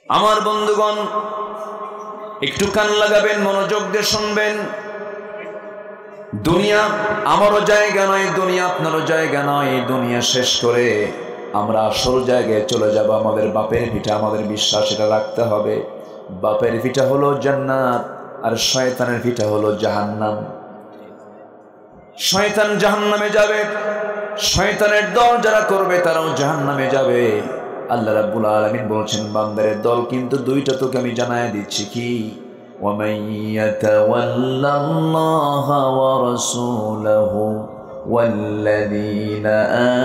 আমার বন্ধুগণ, একটু কান লাগাবেন, মনোযোগ দিয়ে শুনবেন। দুনিয়া আমারও জায়গা নয়, দুনিয়া আপনারও জায়গা নয়। দুনিয়া শেষ করে আমরা আসল জায়গায় চলে যাব। আমাদের বাপের ভিটা, আমাদের বিশ্বাস এটা রাখতে হবে। বাপের ভিটা হলো জান্নাত, আর শয়তানের ভিটা হলো জাহান্নাম। শয়তান জাহান্নামে যাবে, শয়তানের দল যারা করবে তারাও জাহান্নামে যাবে। আল্লাহ রাব্বুল আলামিন বলছেন, বান্দারের দল কিন্তু দুইটা, তোকে আমি জানায় দিচ্ছি কি, وَمَن يَتَوَلَّ اللَّهَ وَرَسُولَهُ وَالَّذِينَ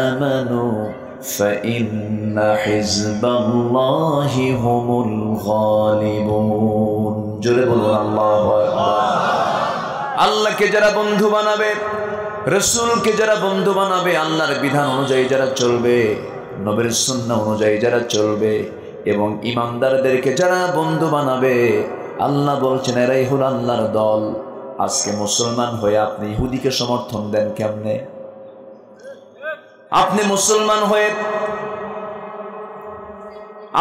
آمَنُوا فَإِنَّ حِزْبَ اللَّهِ هُمُ الْغَالِبُونَ। জোরে বলুন আল্লাহু আকবার। আল্লাহকে যারা বন্ধু বানাবে, রাসূলকে যারা বন্ধু বানাবে, আল্লাহর বিধান অনুযায়ী যারা চলবে, নবীর সুন্নাহ অনুযায়ী যারা চলবে, এবং ইমানদারদেরকে যারা বন্ধু বানাবে, আল্লাহ বলছেন এরাই হলো আল্লাহর দল। আজকে মুসলমান হয়ে আপনি ইহুদিকে সমর্থন দেন কেমনে? আপনি মুসলমান হয়ে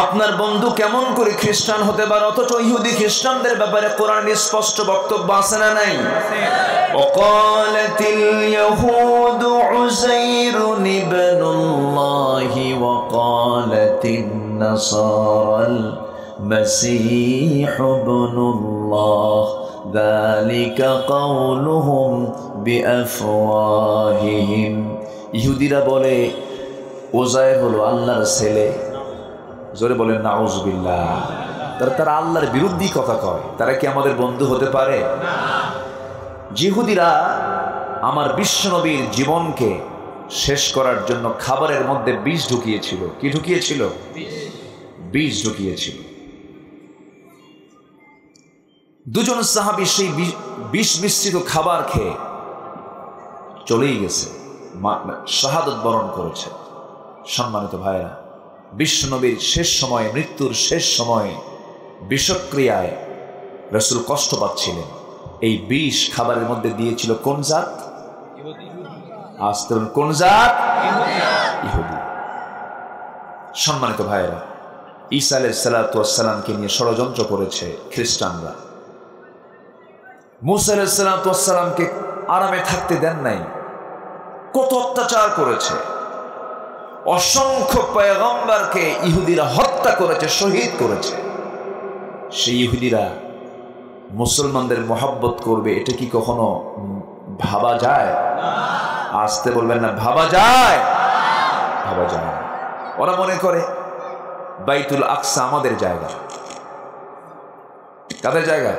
আপনার বন্ধু কেমন করে খ্রিস্টান হতে পারে, অথচ ইহুদি খ্রিস্টানদের ব্যাপারে কোরআনের স্পষ্ট বক্তব্য আছে না নাই? ওয়াকালাতিল ইয়াহুদু উযাইরুন ইবনুল্লাহি ওয়াকালাতিন নাসারাল মাসীহু ইবনুল্লাহ যালিকা কাউলুহুম বিআফওয়াহিহিম। ইহুদিরা বলে উযাইর হলো আল্লাহর ছেলে। জোরে বলেন নাউযুবিল্লাহ। তারা আল্লাহর বিরুদ্ধে কথা কয়। তারা কি আমাদের বন্ধু হতে পারে? ইহুদিরা আমার বিশ্বনবীর জীবনকে শেষ করার জন্য খাবারের মধ্যে বিষ ঢুকিয়েছিল। কি ঢুকিয়েছিল? বিষ ঢুকিয়েছিল। দুজন সাহাবী সেই বিষ মিশ্রিত খাবার খেয়ে চলেই গেছে, শাহাদাত বরণ করেছে। সম্মানিত ভাইরা, বিশ্বনবীর শেষ সময়ে, মৃত্যুর শেষ সময়ে বিষক্রিয়ায় রাসূল কষ্ট পাচ্ছিলেন। এই বিষ খাবারের মধ্যে দিয়েছিল কোন জাত? আসতেন কোন জাত? ইহুদি। সম্মানিত ভাইরা, ঈসা আলাইহিস সালাতু ওয়াস সালামকে নিয়ে ষড়যন্ত্র করেছে খ্রিস্টানরা। মুসা আলাইহিস সালাতু ওয়াস সালামকে আরামে থাকতে দেন নাই, কত অত্যাচার করেছে। অসংখ্য পয়গম্বরকে ইহুদিরা হত্যা করেছে, শহীদ করেছে। সেই ইহুদিরা মুসলমানদের মহব্বত করবে, এটা কি কখনো ভাবা যায়? আসতে বলবেন না, ভাবা যায়? ভাবা যায় না। ওরা মনে করে বাইতুল আকসা আমাদের জায়গা। কাদের জায়গা?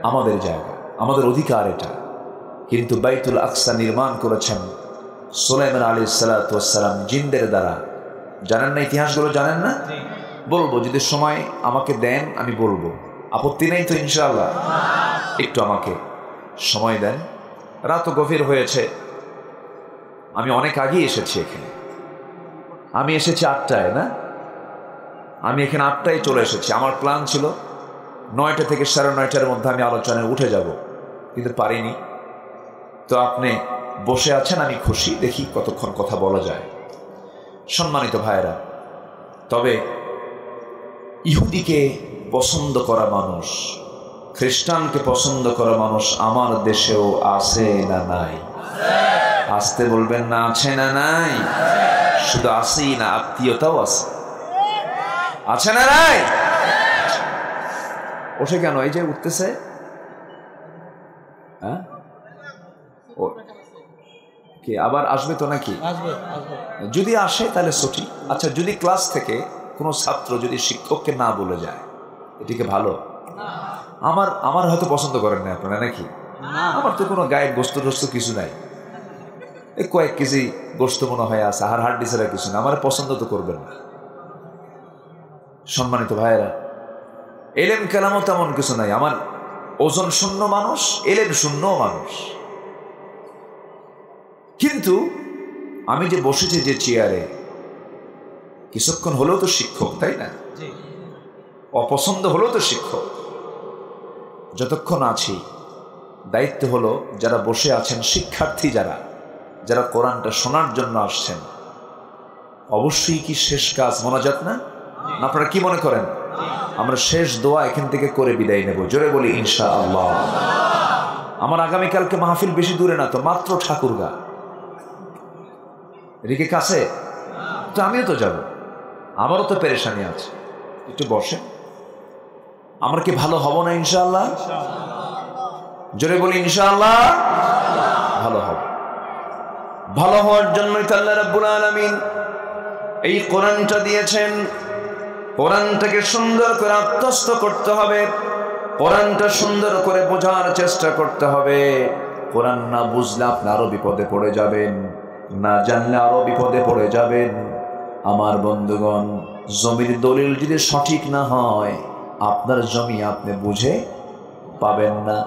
আমাদের জায়গা, আমাদের অধিকার এটা। কিন্তু বাইতুল আকসা নির্মাণ করেছেন সুলাইমান আলাইহিস সালাতু ওয়াস সালাম জিনদের দ্বারা। জানেন না ইতিহাসগুলো? জানেন না? বলবো, যদি সময় আমাকে দেন আমি বলবো, আপত্তি নেই তো ইনশাআল্লাহ? একটু আমাকে সময় দেন। রাতও গভীর হয়েছে, আমি অনেক আগেই এসেছি এখানে। আমি এসেছি 8টায়, না? আমি এখানে 8টায় চলে এসেছি। আমার প্ল্যান ছিল 9টা থেকে 9:30টার মধ্যে আমি আলোচনায় উঠে যাব, কিন্তু পারিনি। তো আপনি বসে আছেন, আমি খুশি। দেখি কতক্ষণ কথা বলা যায়। সম্মানিত ভাইরা, তবে ইহুদিকে পছন্দ করা মানুষ, খ্রিস্টানকে পছন্দ করা মানুষ আমার দেশেও আছে না নাই? আসতে বলবেন না, আছে না নাই? শুধু আছেই না, আত্মীয়তাও আছে। আছে না নাই? ওঠে কেন? এই যে উঠতেছে। হ্যাঁ, কি আবার আসবে তো নাকি? যদি আসে তাহলে সঠিক। আচ্ছা, যদি ক্লাস থেকে কোনো ছাত্র যদি শিক্ষককে না বলে যায়, এটিকে ভালো? আমার হয়তো পছন্দ করেন না আপনারা, নাকি? আমার তো কোনো গায়ের গোস্ত টোস্ত কিছু নাই, এই কয়েক কেজি গোস্ত মনে হয় আছে, আর হাড্ডি ছাড়া কিছু না। আমার পছন্দ তো করবেন না। সম্মানিত ভাইয়েরা, এলেম কেলামও তেমন কিছু নাই। আমার ওজন শূন্য মানুষ, এলেম শূন্য মানুষ। কিন্তু আমি যে বসেছি যে চেয়ারে, কিছুক্ষণ হলেও তো শিক্ষক, তাই না? অপছন্দ হলেও তো শিক্ষক। যতক্ষণ আছি, দায়িত্ব হলো যারা বসে আছেন, শিক্ষার্থী যারা কোরআনটা শোনার জন্য আসছেন, অবশ্যই কি শেষ কাজ মোনাজাত না? আপনারা কি মনে করেন? আমরা শেষ দোয়া এখান থেকে করে বিদায় নেব, জোরে বলি ইনশাআল্লাহ। আমার আগামীকালকে মাহফিল বেশি দূরে না তো, মাত্র ঠাকুরগা, এদিকে কাছে তো, আমিও তো যাব, আমারও তো পেরেশানি আছে, একটু বসে। আমরা কি ভালো হব না ইনশাআল্লাহ? জোরে বলি ইনশাআল্লাহ ভালো হবে। ভালো হওয়ার জন্যই তো আল্লাহ রাব্বুল আলামিন এই কোরআনটা দিয়েছেন। কোরআনটাকে সুন্দর করে আত্মস্থ করতে হবে, কোরআনটা সুন্দর করে বোঝার চেষ্টা করতে হবে। কোরআন না বুঝলে আপনি আরো বিপদে পড়ে যাবেন, না জানলে আরো বিপদে পড়ে যাবেন। আমার বন্ধুগণ, জমির দলিল যদি সঠিক না হয়, আপনার জমি আপনি বুঝে পাবেন না।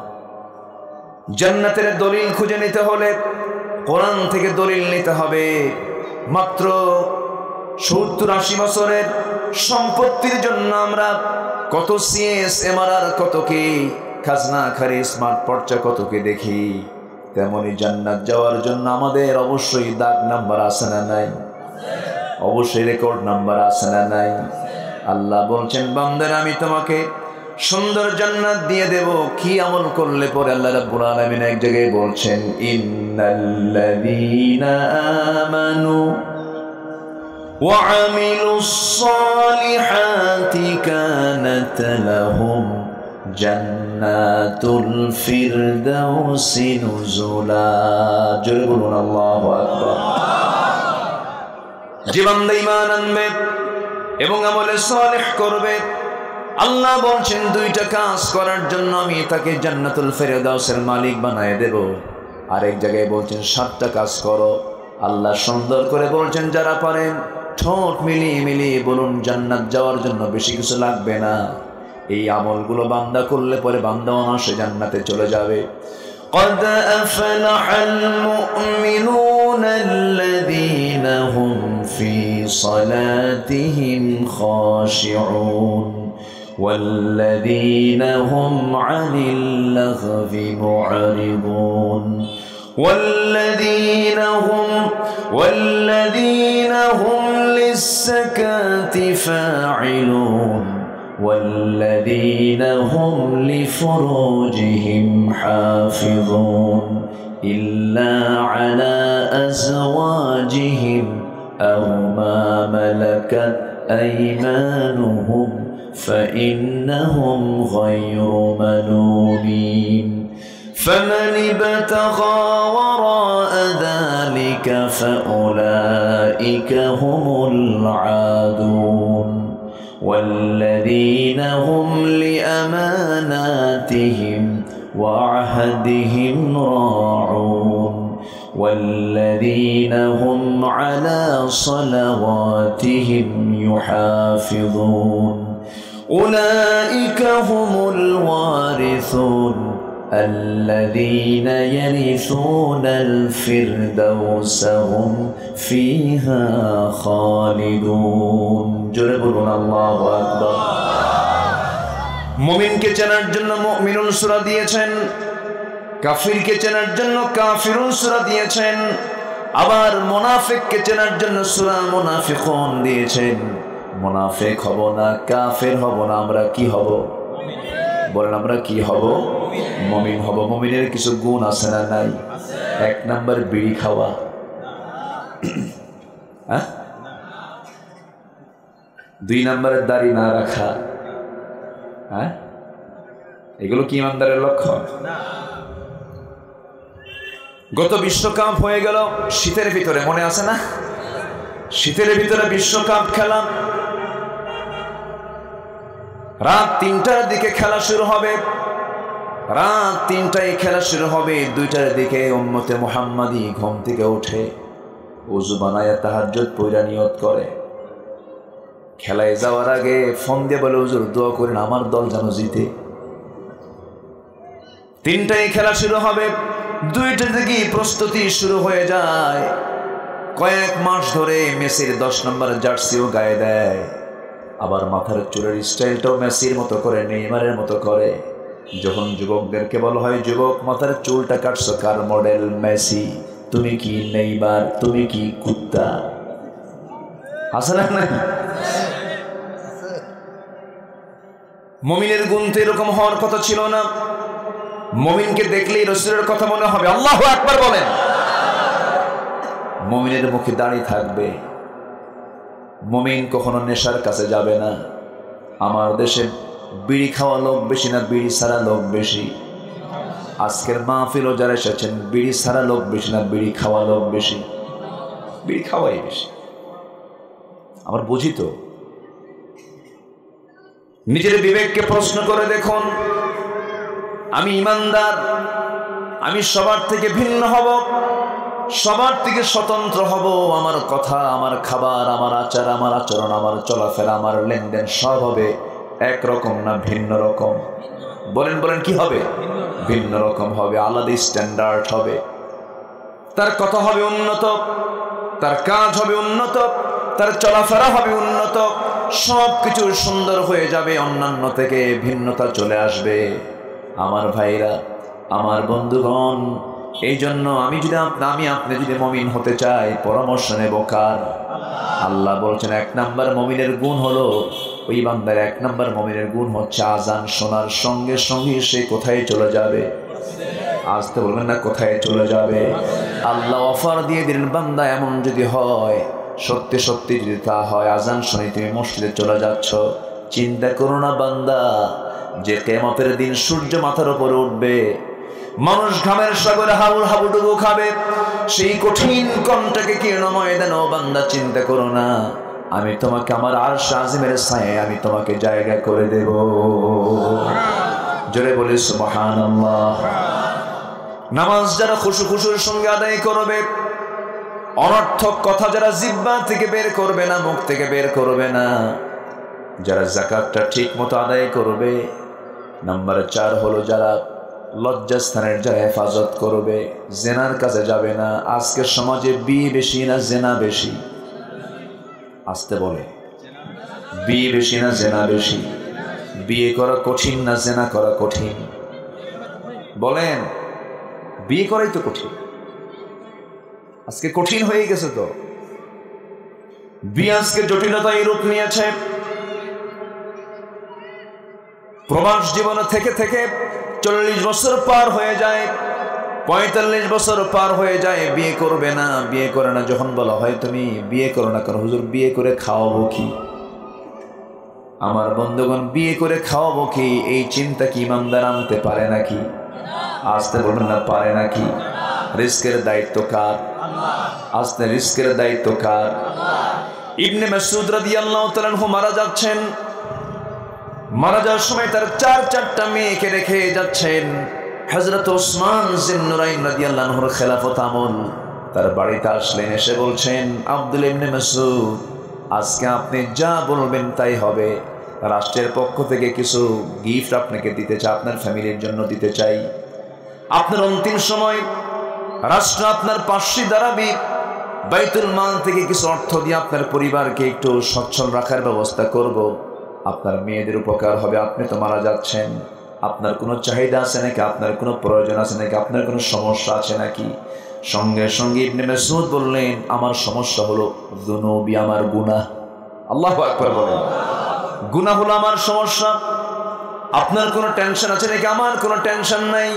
জান্নাতের দলিল খুঁজে নিতে হলে কোরআন থেকে দলিল নিতে হবে। মাত্র 70-80 বছরের সম্পত্তির জন্য আমরা কত CSMR কত কি খাজনা খারি স্মার্ট পর্চা কত কি দেখি, তেমনি জান্নাত যাওয়ার জন্য আমাদের অবশ্যই দাগ নাম্বার আছে না নাই? অবশ্যই রেকর্ড নাম্বার আছে না নাই? আল্লাহ বলছেন, বান্দারা আমি তোমাকে সুন্দর জান্নাত দিয়ে দেব, কি আমল করলে পরে? আল্লাহ রাব্বুল আলামিন এক জায়গায় বলছেন, ইন্নাল্লাযীনা আমানু ওয়া আমিলুস সালিহাতি কানাত লাহুম জান্নাতুল ফিরদাউসি নুজুলা। জোরে বলুন আল্লাহু আকবার। যে বান্দা ঈমান আনবে এবং আমলে সালেহ করবে, আল্লাহ বলছেন দুইটা কাজ করার জন্য আমি তাকে জান্নাতুল ফিরদাউসের মালিক বানায় দেব। আরেক জায়গায় বলছেন 7টা কাজ করো। আল্লাহ সুন্দর করে বলছেন, যারা পারেন ঠোঁট মিলিয়ে মিলিয়ে বলুন, জান্নাত যাওয়ার জন্য বেশি কিছু লাগবে না। এই আমলগুলো বান্দা করলে পরে বান্দা অনায়াসে জান্নাতে চলে যাবে। قد أفلح المؤمنون الذين هم في صلاتهم خاشعون والذين هم عن اللغو معرضون والذين هم للزكاة فاعلون والذين هم لفروجهم حافظون إلا على أزواجهم أو ما ملكت أيمانهم فإنهم غير ملومين فمن ابتغى وراء ذلك فأولئك هم العادون والذين هم لأماناتهم وعهدهم راعون والذين هم على صلواتهم يحافظون أولئك هم الوارثون الذين يرثون الفردوس هم فيها خالدون جربون الله أكبر মুমিন কে চেনার জন্য মুমিনুন সূরা দিয়েছেন, কাফির কে চেনার জন্য কাফিরুন সূরা দিয়েছেন, আবার মুনাফিক কে চেনার জন্য সূরা মুনাফিকুন দিয়েছেন। মুনাফিক হব না, কাফির হব না, আমরা কি হব? বলেন আমরা কি হব? মুমিন হব। মুমিনের কিছু গুণ আছে না নাই? 1 নাম্বার বিড়ি খাওয়া, হ্যাঁ? 2 নাম্বারে দাড়ি না রাখা, হ্যাঁ? এগুলো কি ইমানদারের লক্ষণ? গত বিশ্বকাপ হয়ে গেল শীতের ভিতরে, মনে আছে না? শীতের ভিতরে বিশ্বকাপ খেলা, রাত 3টার দিকে খেলা শুরু হবে। রাত 3টায় খেলা শুরু হবে, 2টার দিকে উম্মতে মুহাম্মাদি ঘুম থেকে উঠে ওযু বানায়া তাহাজ্জুদ পড়া নিয়ত করে। খেলায় যাওয়ার আগে ফোন দিয়ে বলে, হুজুর দোয়া করেন আমার দল যেন জিতে। 3টায় খেলা শুরু হবে, 2টা থেকে প্রস্তুতি শুরু হয়ে যায়। কয়েক মাস ধরে মেসির 10 নম্বর জার্সিও গায়ে দেয়, আবার মাথার চুলের স্টাইলটাও মেসির মতো করে, নেইমারের মতো করে। যখন যুবকদেরকে বলা হয়, যুবক মাথার চুলটা কাটছো কার মডেল? মেসি। তুমি কি নেইমার? তুমি কি কুত্তা? আছে না? মুমিনের গুণ তো এরকম হওয়ার কথা ছিল না। মুমিনকে দেখলেই রাসূলের কথা মনে হবে। আল্লাহু আকবার বলেন। মুমিনের মুখে দাঁড়িয়ে থাকবে। মুমিন কখনো নেশার কাছে যাবে না। আমার দেশে বিড়ি খাওয়া লোক বেশি না বিড়ি ছাড়া লোক বেশি? আজকের মাহফিলও যারা এসেছেন, বিড়ি ছাড়া লোক বেশি না বিড়ি খাওয়া লোক বেশি? বিড়ি খাওয়াই বেশি। আমার বুঝি তো। নিজের বিবেককে প্রশ্ন করে দেখুন, আমি ইমানদার, আমি সবার থেকে ভিন্ন হব, সবার থেকে স্বতন্ত্র হব। আমার কথা, আমার খাবার, আমার আচার, আমার আচরণ, আমার চলাফেরা, আমার লেনদেন সব হবে একরকম না ভিন্ন রকম? বলেন বলেন, কি হবে? ভিন্ন রকম হবে, আলাদা স্ট্যান্ডার্ড হবে। তার কথা হবে উন্নত, তার কাজ হবে উন্নত, তার চলাফেরা হবে উন্নত, সব কিছু সুন্দর হয়ে যাবে, অন্যান্য থেকে ভিন্নতা চলে আসবে। আমার ভাইরা, আমার বন্ধুগণ, এই জন্য আপনি যদি মুমিন হতে চাই, পরামর্শ নেব কার? আল্লাহ বলছেন 1 নাম্বার মুমিনের গুণ হলো, ওই বান্দার 1 নাম্বার মুমিনের গুণ হচ্ছে আজান শোনার সঙ্গে সঙ্গে সে কোথায় চলে যাবে? আসতে বলবেন না, কোথায় চলে যাবে? আল্লাহ অফার দিয়ে দিলেন, বান্দা এমন যদি হয়, সত্যি সত্যি যদি তা হয়, আজান শুনে তুমি মসজিদে চলে যাচ্ছ, চিন্তা করো না বান্দা, যে কিয়ামতের দিন সূর্য মাথার উপরে উঠবে, মানুষ ঘামের সাগরে হাবুল হাবুডুবু খাবে, সেই কঠিন কণ্ঠকে কীর্ণ ময়দানে, ও বান্দা চিন্তা করো না, আমি তোমাকে আমার আরশ আজিমের ছায়ায় আমি তোমাকে জায়গা করে দেব। জোরে বলি সুবহানাল্লাহ। নামাজ যারা খুশুর সঙ্গে আদায় করবে, অনর্থক কথা যারা জিহ্বা থেকে বের করবে না, মুখ থেকে বের করবে না, যারা যাকাতটা ঠিক মতো আদায় করবে, নাম্বার 4 হলো যারা লজ্জাস্থানের যারা হেফাজত করবে, জেনার কাছে যাবে না। আজকের সমাজে বিয়ে বেশি না জেনা বেশি? আসতে বলে, বিয়ে বেশি না জেনা বেশি? বিয়ে করা কঠিন না জেনা করা কঠিন? বলেন, বিয়ে করাই তো কঠিন। আজকে কঠিন হয়ে গেছে তো। বিয়ে আজকে জটিলতায় রূপ নিয়েছে। প্রবাস জীবনে থেকে থেকে 40 বছর পার হয়ে যায়, 45 বছর পার হয়ে যায়, বিয়ে করবে না, বিয়ে করে না। যখন বলা হয় তুমি বিয়ে করো না, কারণ হুজুর বিয়ে করে খাওয়াবো কি? আমার বন্ধুগণ, বিয়ে করে খাওয়াবো কি, এই চিন্তা কি ইমানদার আনতে পারে নাকি? আসতে বলবেন না, পারে নাকি? রিস্কের দায়িত্ব কার? আসতে রিস্কের দায়িত্ব কার? ইবনে মাসউদ রাদিয়াল্লাহু তাআলা আনহু মারা যাচ্ছেন। মারা যাওয়ার সময় তার 4টা মেয়েকে রেখে যাচ্ছেন। হযরত ওসমান জিন্নুরাইন রাদিয়াল্লাহু আনহুর খেলাফত আমল। তার বাড়িতে আসলেন, এসে বলছেন, আব্দুল ইবনে মাসউদ, আজকে আপনি যা বলবেন তাই হবে। রাষ্ট্রের পক্ষ থেকে কিছু গিফট আপনাকে দিতে চাই, আপনার ফ্যামিলির জন্য দিতে চাই। আপনার অন্তিম সময় রাষ্ট্র আপনার পাশে দাঁড়াবে, বাইতুল মাল থেকে কিছু অর্থ দিয়ে আপনার পরিবারকে একটু সচ্ছল রাখার ব্যবস্থা করব। আপনার মেয়েদের উপকার হবে। আপনি তো মারা যাচ্ছেন, আপনার কোনো চাহিদা আছে নাকি? আপনার কোনো প্রয়োজন আছে নাকি? আপনার কোনো সমস্যা আছে নাকি? সঙ্গে সঙ্গে ইবনে মাসউদ বললেন, আমার সমস্যা হলো যুনুবি, আমার গুনাহ। আল্লাহু আকবার বলেন। গুনাহ হলো আমার সমস্যা। আপনার কোনো টেনশন আছে নাকি? আমার কোনো টেনশন নাই।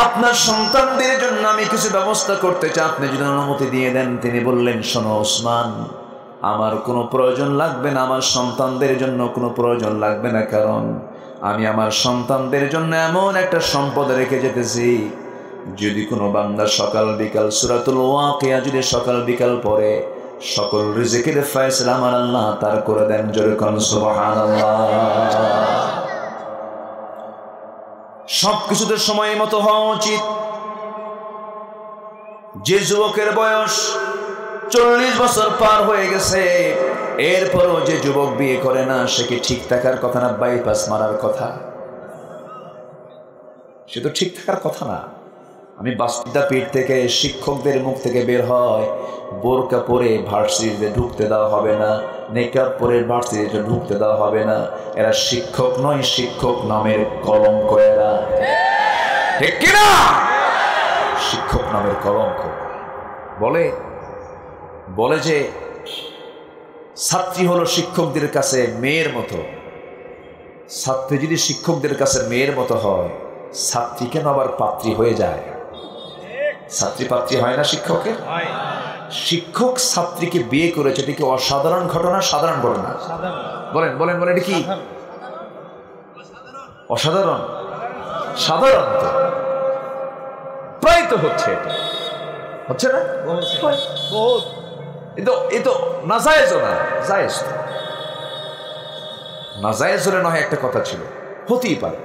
আপনার সন্তানদের জন্য আমি কিছু ব্যবস্থা করতে চাই, আপনি যদি অনুমতি দিয়ে দেন। তিনি বললেন, শোনো ওসমান, আমার কোনো প্রয়োজন লাগবে না, আমার সন্তানদের জন্য কোনো প্রয়োজন লাগবে না, কারণ আমি আমার সন্তানদের জন্য এমন একটা সম্পদ রেখে যেতেছি, যদি কোনো বান্দা সকাল বিকাল সূরাতুল ওয়াকিয়া যদি সকাল বিকাল পড়ে, সকল রিজিকের ফয়সালা আমার আল্লাহ তার করে দেন। জোরে কোন সুবহানাল্লাহ। সবকিছুতে সময় মতো হওয়া উচিত। যে যুবকের বয়স 40 বছর পার হয়ে গেছে, এরপরও যে যুবক বিয়ে করে না, সে কি ঠিক থাকার কথা না বাইপাস মারার কথা? সে তো ঠিক থাকার কথা না। আমি বিদ্যাপীঠ থেকে শিক্ষকদের মুখ থেকে বের হয়, বোরকা পরে ভার্সিটিতে ঢুকতে দেওয়া হবে না, নেকাব পরে ভার্সিটিতে ঢুকতে দেওয়া হবে না। এরা শিক্ষক নয়, শিক্ষক নামের কলঙ্ক। এরা ঠিক কিনা? শিক্ষক নামের কলঙ্ক। বলে যে ছাত্রী হলো শিক্ষকদের কাছে মেয়ের মতো, ছাত্রী যদি শিক্ষকদের কাছে মেয়ের মতো হয়, ছাত্রী কেন আবার পাত্রী হয়ে যায়? ছাত্রী পাত্রী হয় না শিক্ষকের? শিক্ষক ছাত্রীকে বিয়ে করেছে, এটা কি অসাধারণ ঘটনা? সাধারণ ঘটনা? বলেন বলেন বলেন, এটা কি অসাধারণ? সাধারণ তো প্রায় তো হচ্ছে, এটা হচ্ছে না? এ তো নাজায়েজও না, জায়েজ তো। নাজায়েজ হলে নয় একটা কথা ছিল, হতেই পারে।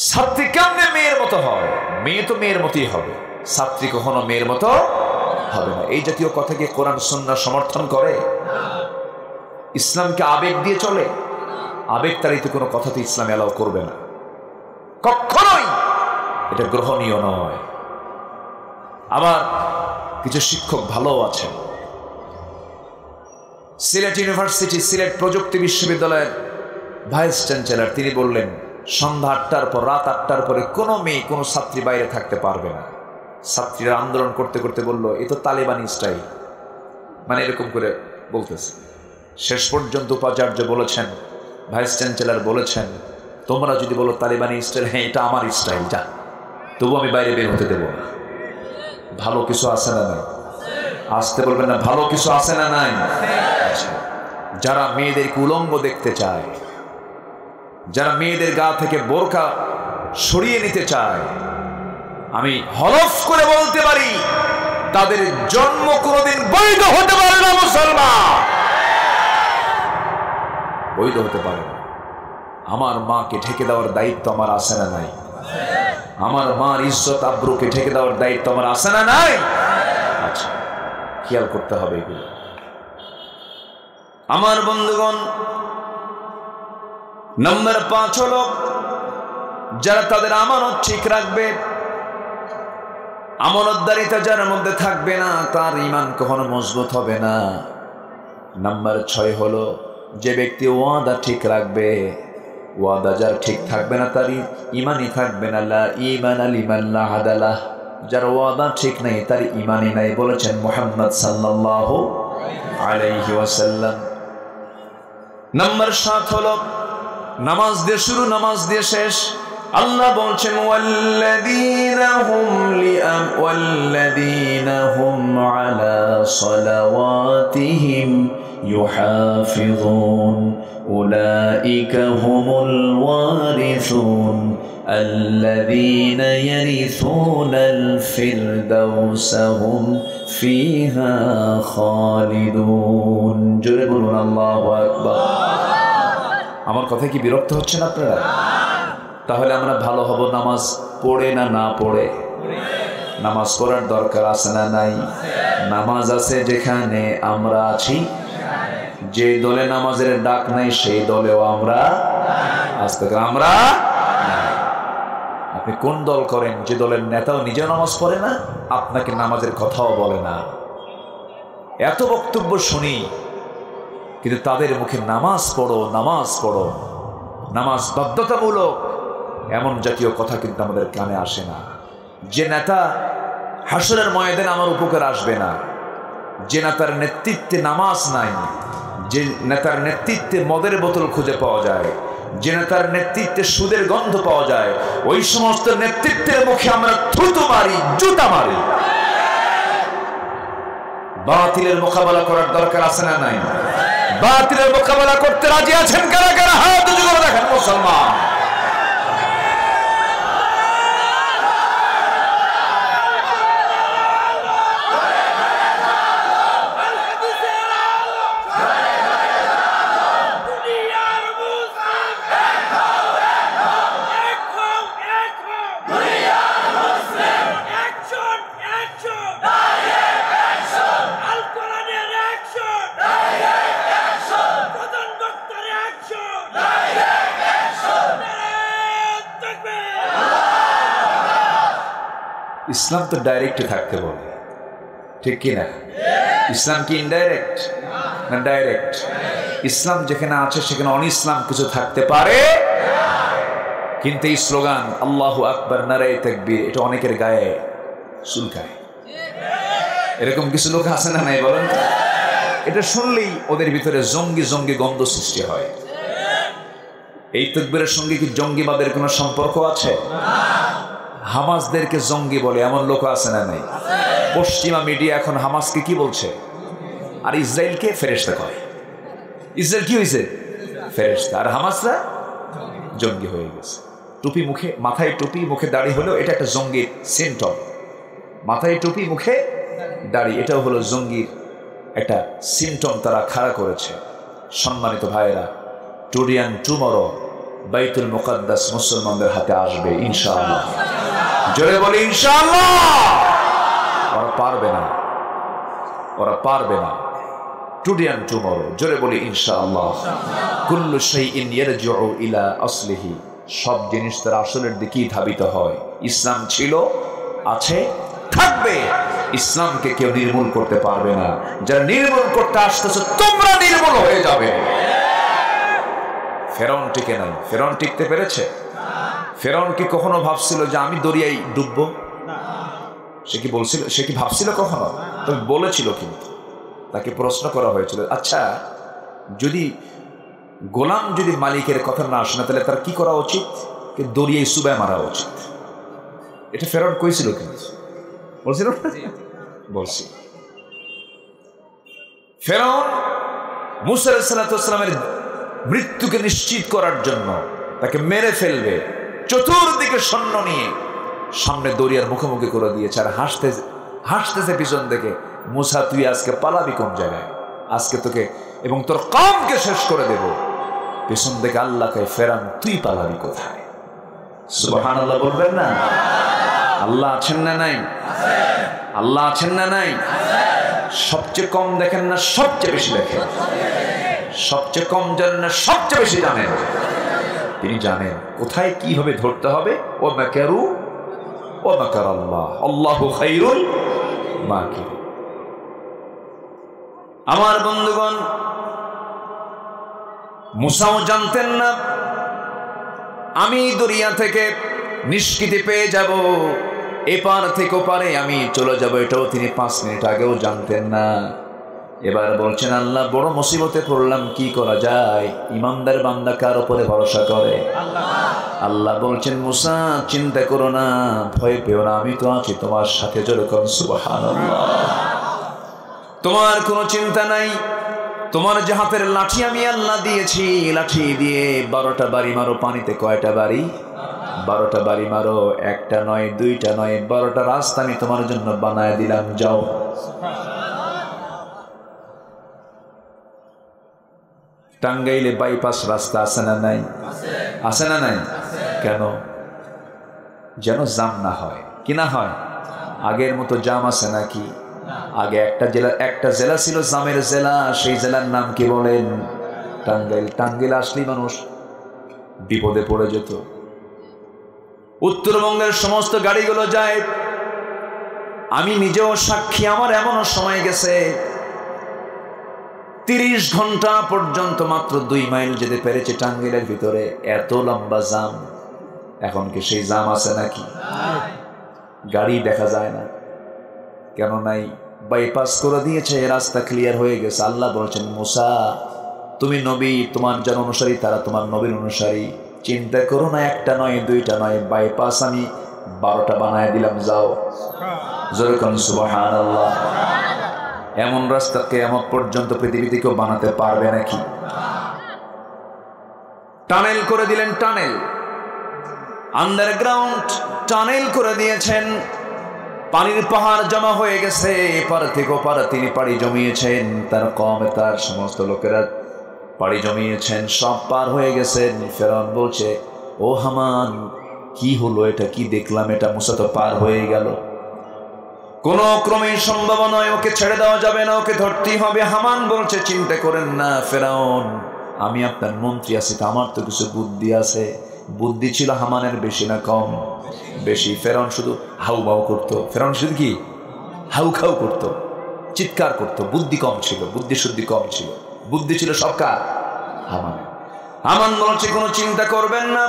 ছাত্রী কেমনে মেয়ের মতো হয়? মেয়ে তো মেয়ের মতোই হবে, ছাত্রী কখনো মেয়ের মতো হবে না। এই জাতীয় কথা কি কোরআন সুন্নাহ সমর্থন করে? ইসলামকে আবেগ দিয়ে চলে? আবেগ তাড়িত কোনো কথাতে ইসলাম এলাও করবে না, কখনোই। এটা গ্রহণীয় নয়। আবার কিছু শিক্ষক ভালো আছেন। সিলেট ইউনিভার্সিটি, সিলেট প্রযুক্তি বিশ্ববিদ্যালয়ের ভাইস চ্যান্সেলর, তিনি বললেন সন্ধ্যা 8টার পর, রাত 8টার পরে কোনো মেয়ে, কোনো ছাত্রী বাইরে থাকতে পারবে না। ছাত্রীরা আন্দোলন করতে করতে বলল এ তো তালেবানি স্টাইল, মানে এরকম করে বলতেছে। শেষ পর্যন্ত উপাচার্য বলেছেন, ভাইস চ্যান্সেলর বলেছেন, তোমরা যদি বলো তালেবানি স্টাইল, হ্যাঁ এটা আমার স্টাইল, যা, তবু আমি বাইরে বের হতে দেব না। ভালো কিছু আছে না নাই? আসতে বলবেন না, ভালো কিছু আছে না নাই? যারা মেয়েদেরকে উলঙ্গ দেখতে চায়, যারা মেয়েদের গা থেকে বোরকা সরিয়ে নিতে চায়, আমি হলফ করে বলতে পারি তাদের জন্ম কোনোদিন বৈধ হতে পারে না। মুসলমান বৈধ হতে পারে না। আমার মাকে ঢেকে দেওয়ার দায়িত্ব আমার আছে না নাই? আমার মার ইজ্জত আব্রুকে ঢেকে দেওয়ার দায়িত্ব আমার আছে না নাই? আচ্ছা, খেয়াল করতে হবে এগুলো। আমার বন্ধুগণ, নম্বর 5 হলো যারা তাদের আমানত ঠিক রাখবে। আমানতদারিতা যার মধ্যে থাকবে না, তার ঈমান কখনো মজবুত হবে না। নাম্বার 6 হলো যে ব্যক্তি ওয়াদা ঠিক রাখবে। ওয়াদা যার ঠিক থাকবে না, তার ঈমানই থাকবে না। লা ঈমানা লিমান লা আদালাহ, যার ওয়াদা ঠিক নাই তার ঈমানই নাই, বলেছেন মুহাম্মদ সাল্লাল্লাহু আলাইহি ওয়াসাল্লাম। নাম্বার 7 হলো নামাজ দিয়ে শুরু, নামাজ দিয়ে শেষ। আল্লাহ বলছেন ওয়াল্লাযীনা হুম আলা সালাওয়াতিহিম ইউহাফিযুন উলাইকা হুমুল ওয়ারিসুন আল্লাযীনা ইয়ারিসুনাল ফিরদাউসা হুম ফিহা খালিদুন। জোরে বলুন আল্লাহু আকবার। আমার কথা কি বিরক্ত হচ্ছেন আপনারা? তাহলে আমরা ভালো হব নামাজ পড়ে না না পড়ে? নামাজ পড়ার দরকার আছে না নাই? নামাজ আছে যেখানে আমরা আছি। যে দলে নামাজের ডাক নাই সেই দলেও আমরা আজ থেকে আমরা। আপনি কোন দল করেন? যে দলের নেতাও নিজেও নামাজ পড়ে না, আপনাকে নামাজের কথাও বলে না। এত বক্তব্য শুনি, কিন্তু তাদের মুখে নামাজ পড়ো, নামাজ পড়ো, নামাজ বাধ্যতামূলক, এমন জাতীয় কথা কিন্তু আমাদের কানে আসে না। যে নেতা হাসরের ময়দানে আমার উপকার আসবে না, যে নেতার নেতৃত্বে নামাজ নাই, যে নেতার নেতৃত্বে মদের বোতল খুঁজে পাওয়া যায়, যে নেতার নেতৃত্বে সুদের গন্ধ পাওয়া যায়, ওই সমস্ত নেতৃত্বের মুখে আমরা থুতু মারি, জুতা মারি। বাতিলের মোকাবেলা করার দরকার আছে না নাই? বাতিলের মোকাবেলা করতে রাজি আছেন কারা কারা? হাত উঁচু করে দেখেন মুসলমান। ইসলাম তো ডাইরেক্ট থাকতে বলে, ঠিক কিনা? ইসলাম কি ইনডাইরেক্ট না ডাইরেক্ট? ইসলাম যেখানে আছে সেখানে অনইসলাম কিছু থাকতে পারে। কিন্তু এই স্লোগান আল্লাহু আকবার, নারায়ে তাকবীর, এটা অনেকের গায়ে চুলকায়। এরকম কিছু লোক আছে না নাই বলেন? এটা শুনলেই ওদের ভিতরে জঙ্গি জঙ্গি গন্ধ সৃষ্টি হয়। এই তাকবীরের সঙ্গে কি জঙ্গিবাদের কোনো সম্পর্ক আছে? হামাসদেরকে জঙ্গি বলে এমন লোক আছে না নাই? পশ্চিমা মিডিয়া এখন হামাসকে কি বলছে? আর ইসরায়েলকে ফেরেশতা কয়। ইসরায়েল কি হয়েছে? ফেরেশতা। আর হামাসরা জঙ্গি হয়ে গেছে। টুপি মুখে, মাথায় টুপি মুখে দাড়ি হলেও এটা একটা জঙ্গির সিম্পটম। মাথায় টুপি মুখে দাড়ি এটাও হলো জঙ্গির একটা সিম্পটম তারা খাড়া করেছে। সম্মানিত ভাইয়েরা, টুডে অ্যান্ড টুমরো বাইতুল মুকাদ্দাস মুসলমানদের হাতে আসবে ইনশাআল্লাহ। জোরে বলি ইনশাআল্লাহ। ওরা পারবে না, ওরা পারবে না। টুডে অ্যান্ড টুমরো, জোরে বলি ইনশাআল্লাহ। কুল্লু শাইইন ইয়ারজিউ ইলা আসলিহি, সব জিনিস তার আসলের দিকেই ধাবিত হয়। ইসলাম ছিল, আছে, থাকবে। ইসলামকে কেউ নির্মূল করতে পারবে না। যারা নির্মূল করতে আসতেছে তোমরা নির্মূল হয়ে যাবে। ফেরাউন টিকে নাই। ফেরাউন টিকতে পেরেছে? ফেরাউন কি কখনো ভাবছিল যে আমি দরিয়ায় ডুববো? সে কি বলছিল? সে কি ভাবছিল কখনো? তবে বলেছিল। কিন্তু তাকে প্রশ্ন করা হয়েছিল, আচ্ছা যদি গোলাম যদি মালিকের কথা না শোনে তাহলে তার কি করা উচিত? দরিয়ায় সুবায় মারা উচিত। এটা ফেরাউন কইছিল? কিন্তু বলছিল না? বলছি। ফেরাউন মূসা আলাইহিস সালামের মৃত্যুকে নিশ্চিত করার জন্য তাকে মেরে ফেলবে, চতুর্দিকে সৈন্য নিয়ে সামনে দরিয়ার মুখোমুখি করে দিয়েছে। আর হাসতেছে পিছন থেকে, মূসা তুই আজকে পালাবি কোন জায়গায়? আজকে তোকে এবং তোর কওমকে শেষ করে দেব। পেছন থেকে আল্লাহ কয়, ফেরাউন তুই পালাবি কোথায়? সুবহানাল্লাহ বলবেন না? আল্লাহ আছেন না নাই? আল্লাহ আছেন না নাই? সবচেয়ে কম দেখেন না সবচেয়ে বেশি দেখেন? সবচেয়ে কম জানেন না সবচেয়ে বেশি জানেন? তিনি জানেন কোথায় কিভাবে ধরতে হবে। ও মাকারু ও মাকার আল্লাহ, আল্লাহু খায়রুল মাকিরিন। আমার বন্ধুগণ, মুসাও জানতেন না আমি দরিয়া থেকে নিষ্কৃতি পেয়ে যাব, এপার থেকে ওপারে আমি চলে যাব, এটাও তিনি 5 মিনিট আগেও জানতেন না। এবার বলছেন, আল্লাহ বড় মুসিবতে পড়লাম, কি করা যায়? ইমানদার বান্দা কার উপরে ভরসা করে? আল্লাহ বলছেন, মুসা চিন্তা করো না, ভয় পেও না, আমি তো আছি তোমার সাথে। যেরকম সুবহানাল্লাহ। তোমার কোনো চিন্তা নাই। তোমার যে হাতের লাঠি আমি আল্লাহ দিয়েছি, লাঠি দিয়ে 12টা বাড়ি মারো। পানিতে কয়টা বাড়ি? 12টা বাড়ি মারো। একটা নয়, দুইটা নয়, 12টা রাস্তা আমি তোমার জন্য বানায় দিলাম, যাও। টাঙ্গাইলে বাইপাস রাস্তা আছে না নাই? আছে না নাই? কেন? যেন জাম না হয়। কি না হয়? আগের মতো জাম আছে নাকি? আগে একটা জেলা ছিল জামের জেলা। সেই জেলার নাম কি বলেন? টাঙ্গাইল। টাঙ্গাইল আসলেই মানুষ বিপদে পড়ে যেত। উত্তরবঙ্গের সমস্ত গাড়িগুলো যায়, আমি নিজেও সাক্ষী। আমার এমনও সময় গেছে 30 ঘন্টা পর্যন্ত মাত্র 2 মাইল যেতে পেরেছে টাঙ্গাইলের ভিতরে। এত লম্বা জাম। এখন কি সেই জাম আছে নাকি? গাড়ি দেখা যায় না। কেন নাই? বাইপাস করে দিয়েছে, রাস্তা ক্লিয়ার হয়ে গেছে। আল্লাহ বলছেন, মুসা তুমি নবী, তোমার যারা অনুসারী তারা তোমার নবীর অনুসারী। চিন্তা করো না, একটা নয়, দুইটা নয়, বাইপাস আমি 12টা বানায় দিলাম, যাও। যেরকম সুবহানাল্লাহ। এমন রাস্তা কিয়ামত পর্যন্ত পৃথিবীতে কেউ বানাতে পারবে নাকি? টানেল করে দিলেন, টানেল, আন্ডারগ্রাউন্ড টানেল করে দিয়েছেন। পানির পাহাড় জমা হয়ে গেছে, এপার থেকে ওপার তিনি পাড়ি জমিয়েছেন। তার কওমে, তার সমস্ত লোকেরা পাড়ি জমিয়েছেন, সব পার হয়ে গেছেন। ফেরাউন বলছে, ও হামান কি হলো? এটা কি দেখলাম? এটা মুসা তো পার হয়ে গেল। কোনো ক্রমেই সম্ভব নয়, ওকে ছেড়ে দেওয়া যাবে না, ওকে ধরতেই হবে। হামান বলছে, চিন্তা করেন না ফেরাউন, আমি আপনার মন্ত্রী আছি, তো আমার তো কিছু বুদ্ধি আছে। বুদ্ধি ছিল হামানের বেশি না কম? বেশি। ফেরাউন শুধু হাউ বাউ করতো। ফেরাউন শুধু কি হাউ খাউ করতো, চিৎকার করতো। বুদ্ধি কম ছিল, বুদ্ধি শুদ্ধি কম ছিল। বুদ্ধি ছিল সবকার হামানের। হামান বলছে, কোনো চিন্তা করবেন না,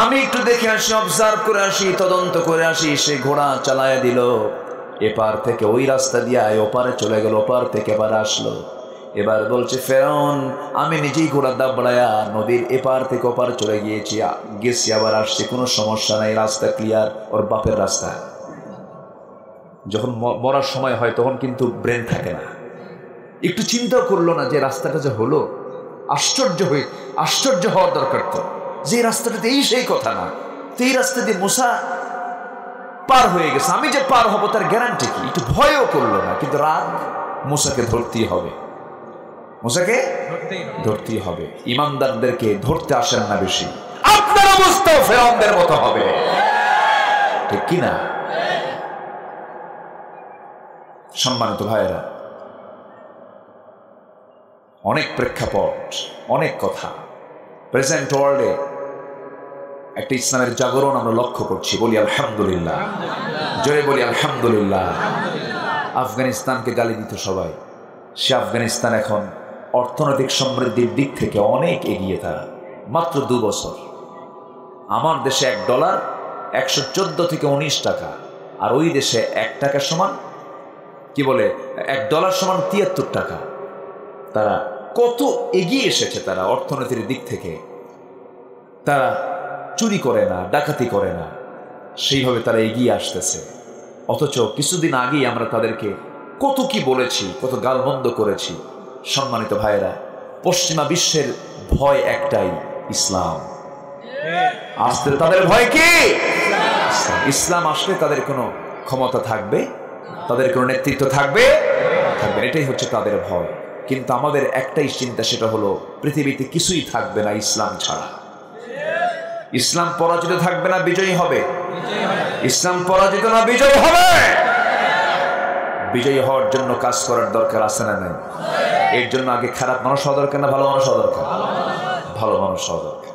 আমি একটু দেখে আসি, অবজার্ভ করে আসি, তদন্ত করে আসি। সে ঘোড়া চালায় দিল, এপার থেকে ওই রাস্তা দিয়ে ওপারে চলে গেল, ওপার থেকে এবার আসলো। এবার বলছে ফেরাউন, আমি নিজেই ঘোড়া দাবড়ায়া নদীর এপার থেকে ওপার চলে গেছি আবার আসছি, কোনো সমস্যা নাই, রাস্তা ক্লিয়ার। ওর বাপের রাস্তা। যখন মরার সময় হয় তখন কিন্তু ব্রেন থাকে না, একটু চিন্তাও করলো না যে রাস্তাটা যে হলো, আশ্চর্য হওয়ার দরকার তো, যে রাস্তাটাতে এই সেই কথা না, তো এই রাস্তা দিয়ে মুসা পার হয়ে গেছে, আমি যে পার হব তার গ্যারান্টি কি? একটু ভয়ও করলো না, কিন্তু রাগ, মুসাকে ধরতেই হবে, মুসাকে ধরতেই হবে। ইমানদারদেরকে ধরতে আসেন না বেশি, আপনার অবস্থা ফেরাউনদের মতো হবে, ঠিক কি না? সম্মানিত ভাইয়েরা, অনেক প্রেক্ষাপট, অনেক কথা। প্রেজেন্ট ওয়ার্ল্ডে একটা ইসলামের জাগরণ আমরা লক্ষ্য করছি, বলি আলহামদুলিল্লাহ, জোরে বলি আলহামদুলিল্লাহ। আফগানিস্তানকে গালি দিত সবাই, সে আফগানিস্তান এখন অর্থনৈতিক সমৃদ্ধির দিক থেকে অনেক এগিয়ে। তারা মাত্র 2 বছর, আমার দেশে $1 114 থেকে 19 টাকা, আর ওই দেশে 1 টাকা সমান কি বলে $1 সমান 73 টাকা। তারা কত এগিয়ে এসেছে তারা অর্থনীতির দিক থেকে। তারা চুরি করে না, ডাকাতি করে না, সেইভাবে তারা এগিয়ে আসতেছে। অথচ কিছুদিন আগেই আমরা তাদেরকে কত কি বলেছি, কত গালমন্দ করেছি। সম্মানিত ভাইয়েরা, পশ্চিমা বিশ্বের ভয় একটাই, ইসলাম। আসলে তাদের ভয় কি? ইসলাম আসলে তাদের কোনো ক্ষমতা থাকবে, তাদের কোনো নেতৃত্ব থাকবে, এটাই হচ্ছে তাদের ভয়। কিন্তু আমাদের একটাই চিন্তা, সেটা হলো পৃথিবীতে কিছুই থাকবে না ইসলাম ছাড়া। ইসলাম পরাজিত থাকবে না, বিজয়ী হবে। ইসলাম পরাজিত না, বিজয়ী হবে। বিজয়ী হওয়ার জন্য কাজ করার দরকার আছে না নাই? এর জন্য আগে খারাপ মানুষ হওয়া দরকার না ভালো মানুষ হওয়া দরকার? ভালো মানুষ হওয়া দরকার।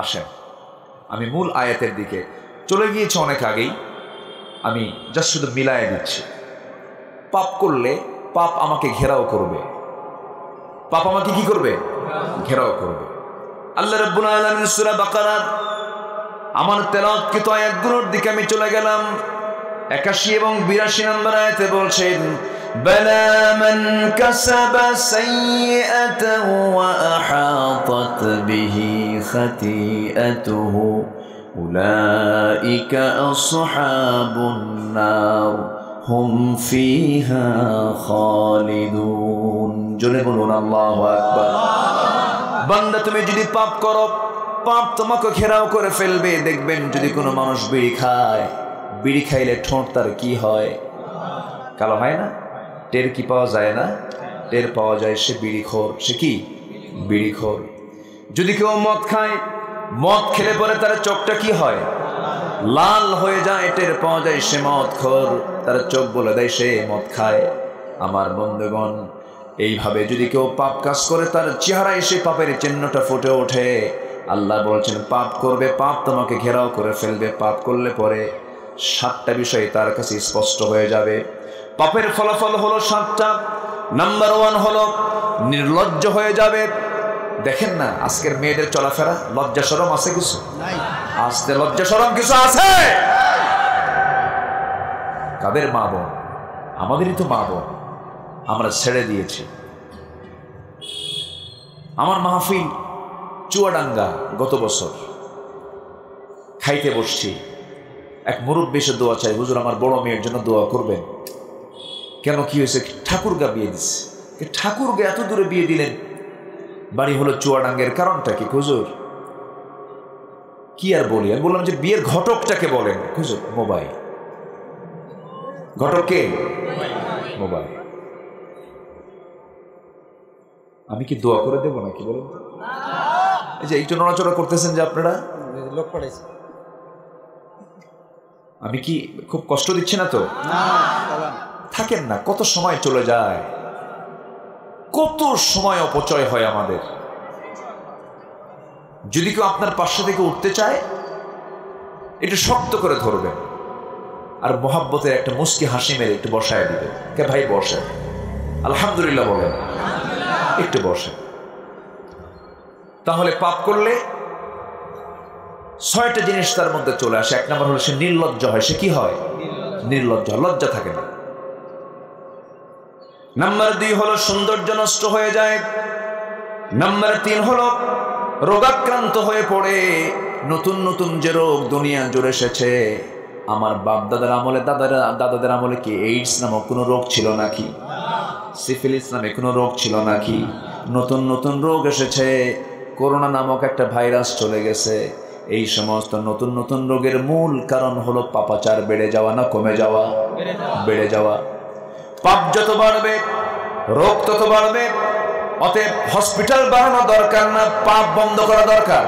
আসেন, আমি মূল আয়াতের দিকে চলে গিয়েছি অনেক আগেই, আমি জাস্ট শুধু মিলায়ে দিচ্ছি। পাপ করলে পাপ আমাকে ঘেরাও করবে, পাপ আমাকে কি করবে? ঘেরাও করবে। আল্লাহ রাব্বুল আলামিন সূরা বাকারার আমার তেলাওয়াতকৃত আয়াতগুলোর দিকে আমি চলে গেলাম। 81 এবং 82 নম্বর আয়াতে বলছেন, বালা মান কাসাবা সাইয়্যাতান ওয়া আহাতাত বিহি খাতিআতুহু উলাইকা আসহাবুন নার হুম ফিহা খালিদুন। জোরে বলুন আল্লাহু আকবার। বান্দা, তুমি যদি পাপ করো, পাপ তোমাকে ঘেরাও করে ফেলবে। দেখবেন যদি কোনো মানুষ বিড়ি খায়, বিড়ি খাইলে ঠোঁট তার কি হয়? কালো হয় না? টের কি পাওয়া যায় না? টের পাওয়া যায় সে বিড়িখোর। সে কি? বিড়িখোর। যদি কেউ মদ খায়, মদ খেলে পরে তার চোখটা কি হয়? লাল হয়ে যায়, টের পাওয়া যায় সে মদখোর। তার চোখ বলে দেয় সে মদ খায়। আমার বন্ধুগণ, এইভাবে যদি কেউ পাপ কাজ করে, তার চেহারায় সে পাপের চিহ্নটা ফুটে ওঠে। আল্লাহ বলছেন, পাপ করবে, পাপ তোমাকে ঘেরাও করে ফেলবে। পাপ করলে পরে 7টা বিষয় তার কাছে স্পষ্ট হয়ে যাবে। পাপের ফলাফল হলো 7টা। নাম্বার 1 হলো নির্লজ্জ হয়ে যাবে। দেখেন না আজকের মেয়েদের চলাফেরা, লজ্জা শরম আছে কিছু? আজকে লজ্জা শরম কিছু আছে? কাদের মা বোন? আমাদেরই তো মা বোন, আমরা ছেড়ে দিয়েছি। আমার মাহফিল চুয়াডাঙ্গা, গত বছর খাইতে বসছি, এক মুরব্বী এসে দোয়া চাই, হুজুর আমার বড় মেয়ের জন্য দোয়া করবেন। কেন, কি হয়েছে? ঠাকুরগা বিয়ে দিচ্ছে। ঠাকুরগা এত দূরে বিয়ে দিলেন, বাড়ি হলো চুয়াডাঙ্গের, কারণটা কি হুজুর? কি আর বলি, আমি বললাম যে বিয়ের ঘটকটাকে বলেন। হুজুর মোবাইল। ঘটক কে? মোবাইল। আমি কি দোয়া করে দেবো নাকি বলেন? এই যে একটু নড়াচড়া করতেছেন যে আপনারা, আমি কি খুব কষ্ট দিচ্ছি না তো? থাকেন না, কত সময় চলে যায়, কত সময় অপচয় হয় আমাদের। যদি কেউ আপনার পাশে থেকে উঠতে চায়, একটু শক্ত করে ধরবেন, আর মোহাব্বতের একটা মুস্কি হাসি মেরে একটু বসায় দিবেন। কে ভাই বসে, আলহামদুলিল্লাহ বলেন, একটু বসে। তাহলে পাপ করলে 6টা জিনিস তার মধ্যে চলে আসে। 1 নম্বর হলো সে নির্লজ্জ হয়। সে কি হয়? নির্লজ্জ। লজ্জা থাকে না। নাম্বার 2 হলো সৌন্দর্য নষ্ট হয়ে যায়। নাম্বার 3 হলো রোগাক্রান্ত হয়ে পড়ে। নতুন নতুন যে রোগ দুনিয়া জুড়ে এসেছে, আমার বাপ দাদার আমলে দাদাদের আমলে কি এইডস নামক কোনো রোগ ছিল নাকি? সিফিলিস নামে কোনো রোগ ছিল নাকি? নতুন নতুন রোগ এসেছে। করোনা নামক একটা ভাইরাস চলে গেছে। এই সমস্ত নতুন নতুন রোগের মূল কারণ হলো পাপাচার বেড়ে যাওয়া না কমে যাওয়া? বেড়ে যাওয়া। পাপ যত বাড়বে রোগ তত বাড়বে। অতএব হসপিটাল বানানো দরকার না, পাপ বন্ধ করা দরকার।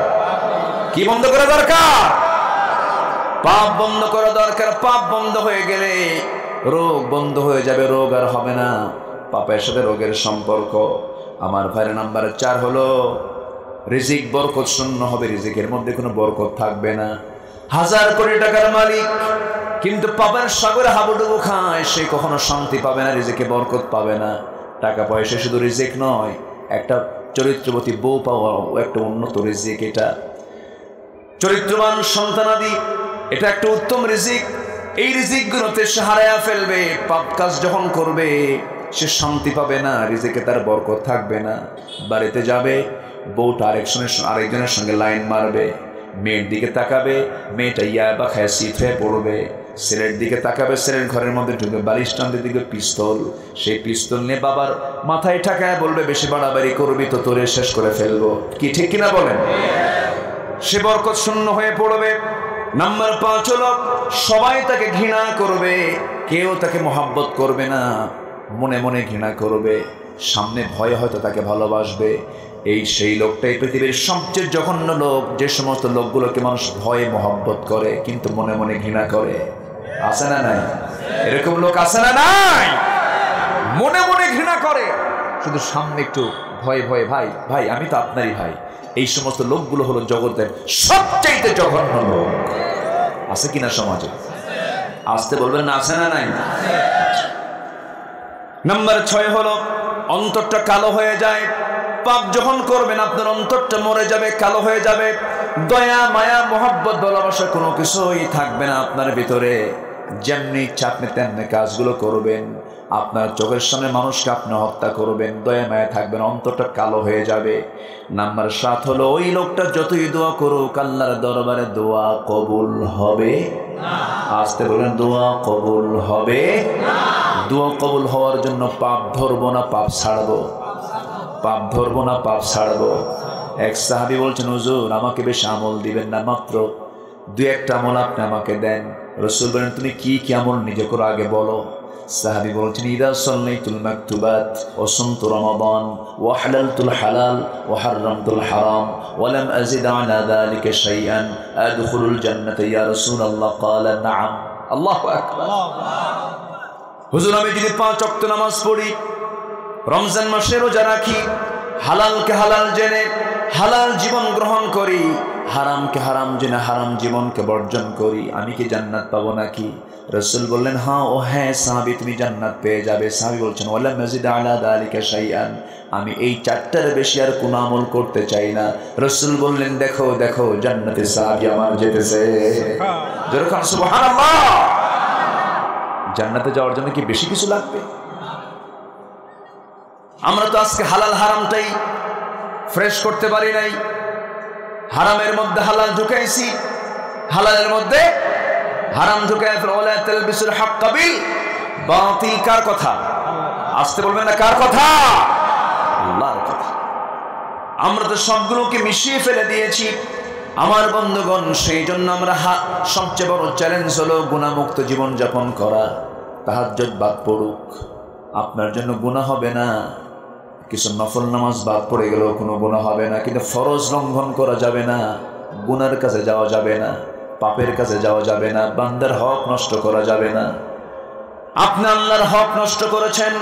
কি বন্ধ করা দরকার? পাপ বন্ধ করা দরকার। পাপ বন্ধ হয়ে গেলে রোগ বন্ধ হয়ে যাবে, রোগ আর হবে না। পাপের সাথে রোগের সম্পর্ক। আমার ভাইয়ের নাম্বার 4 হলো রিজিক বরকত শূন্য হবে। রিজিকের মধ্যে কোনো বরকত থাকবে না। 1000 কোটি টাকার মালিক কিন্তু পাপের সাগরে হাবুডুবু খায়, সে কখনো শান্তি পাবে না, রিজিকে বরকত পাবে না। টাকা পয়সা শুধু রিজিক নয়, একটা চরিত্রবতী বউ পাওয়া একটা উন্নত রিজিক। এটা চরিত্রবান সন্তানাদি, এটা একটা উত্তম রিজিক। এই রিজিকগুলোতে সে হারায়া ফেলবে। পাপ কাজ যখন করবে সে শান্তি পাবে না, রিজিকে তার বরকত থাকবে না। বাড়িতে যাবে, বউটা আরেকজনের সঙ্গে লাইন মারবে। মেয়ের দিকে তাকাবে, মেয়েটা ইয়াবা খায় শীত হয়ে পড়বে। ছেলের দিকে তাকাবে, ছেলের ঘরের মধ্যে ঢুকে বালিশ টানতে দিকে পিস্তল। সেই পিস্তল নিয়ে বাবার মাথায় ঠাকায় বলবে, বেশি বাড়াবাড়ি করবি তো তোরে শেষ করে ফেলবো। কি ঠিক কিনা বলেন? সে বরকত শূন্য হয়ে পড়বে। নাম্বার 5 হলো সবাই তাকে ঘৃণা করবে, কেউ তাকে মহাব্বত করবে না, মনে মনে ঘৃণা করবে। সামনে ভয় হয়তো তাকে ভালোবাসবে। এই সেই লোকটাই পৃথিবীর সবচেয়ে জঘন্য লোক, যে সমস্ত লোকগুলোকে মানুষ ভয়ে মহব্বত করে কিন্তু মনে মনে ঘৃণা করে। আছে না নাই? এরকম লোক আছে না নাই? মনে মনে ঘৃণা করে, শুধু সামনে একটু ভয়ে ভয়ে, ভাই ভাই আমি তো আপনারই ভাই। এই সমস্ত লোকগুলো হলো জগতের সবচাইতে জঘন্য লোক। আছে কিনা সমাজে? আসতে বলবেন না, আছে না নাই? নাম্বার 6 হলো অন্তরটা কালো হয়ে যায়। পাপ যখন করবেন আপনার অন্তরটা মরে যাবে, কালো হয়ে যাবে। দয়া মায়া মহব্বত ভালোবাসা কোনো কিছুই থাকবে না আপনার ভিতরে। যেমনি ইচ্ছা আপনি তেমনি কাজগুলো করবেন। আপনার চোখের সামনে মানুষকে আপনি হত্যা করবেন, দয়া মায়া থাকবে না, অন্তরটা কালো হয়ে যাবে। নাম্বার 7 হলো ওই লোকটা যতই দোয়া করুক আল্লাহর দরবারে দোয়া কবুল হবে না। আসতে বলেন, দোয়া কবুল হবে না। দোয়া কবুল হওয়ার জন্য পাপ ধরবো না পাপ ছাড়বো? পাপ ধরবো না পাপ ছাড়বো? এক সাহাবী বলছেন, হুজুর আমাকে বেশি আমল দিবেন না, মাত্র 2-1টা আমল আপনি আমাকে দেন। রাসূল বলেন, তুমি কি কি আমল নিজে করো আগে বলো। সাহাবী বলছেন, ইদা সাল্লাইতুল মাকতুবাত ওয়া সুমতু রমাদান ওয়া হালালতুল হালাল ওয়া হারামতুল হারাম ওয়া লাম আযিদ আলা যালিকা শাইআন আদখুলুল জান্নাতা ইয়া রাসূলুল্লাহ। ক্বালা নাআম। আল্লাহু আকবার। হুজুর আমি যদি 5 ওয়াক্ত নামাজ পড়ি, রমজান মাসে রোজা রাখি, হালালকে হালাল জেনে হালাল জীবন গ্রহণ করি, হারামকে হারাম জেনে হারাম জীবনকে বর্জন করি, আমি কি জান্নাত পাবো নাকি? রাসূল বললেন, হ্যাঁ ও হ্যাঁ সাহাবী, তুমি জান্নাত পেয়ে যাবে। সাহাবী বলছেন, ওয়ালা মাজিদ আলা যালিকা শাইআন, আমি এই 4টার বেশি আর কোনো আমল করতে চাই না। রাসূল বললেন, দেখো দেখো জান্নাতে সাহাবী আমার যেতেছে। যেরকম সুবহানাল্লাহ। জান্নাতে যাওয়ার জন্য কি বেশি কিছু লাগবে? আমরা তো আজকে হালাল হারামটাই ফ্রেশ করতে পারি নাই। হারামের মধ্যে হালাল ঢুকাইছি, হালালের মধ্যে হারাম ঢুকাই। ওয়ালা তালবিসুল হাক্কা বিল বাতিল। কার কথা? আসতে বলবেন না, কার কথা? আল্লাহর কথা। আমরা তো সবগুলোকে মিশিয়ে ফেলে দিয়েছি আমার বন্ধুগণ। সেই জন্য আমরা সবচেয়ে বড় চ্যালেঞ্জ হলো গুনাহমুক্ত জীবন যাপন করা। তাহাজ্জুদ বাদ পড়ুক, আপনার জন্য গুনাহ হবে না। কিছু নফল নামাজ বাদ পড়ে গেলেও কোনো গুনাহ হবে না, কিন্তু ফরজ লঙ্ঘন করা যাবে না, গুনার কাছে যাওয়া যাবে না, পাপের কাছে যাওয়া যাবে না, বান্দার হক নষ্ট করা যাবে না। আপনি আল্লাহর হক নষ্ট করেছেন,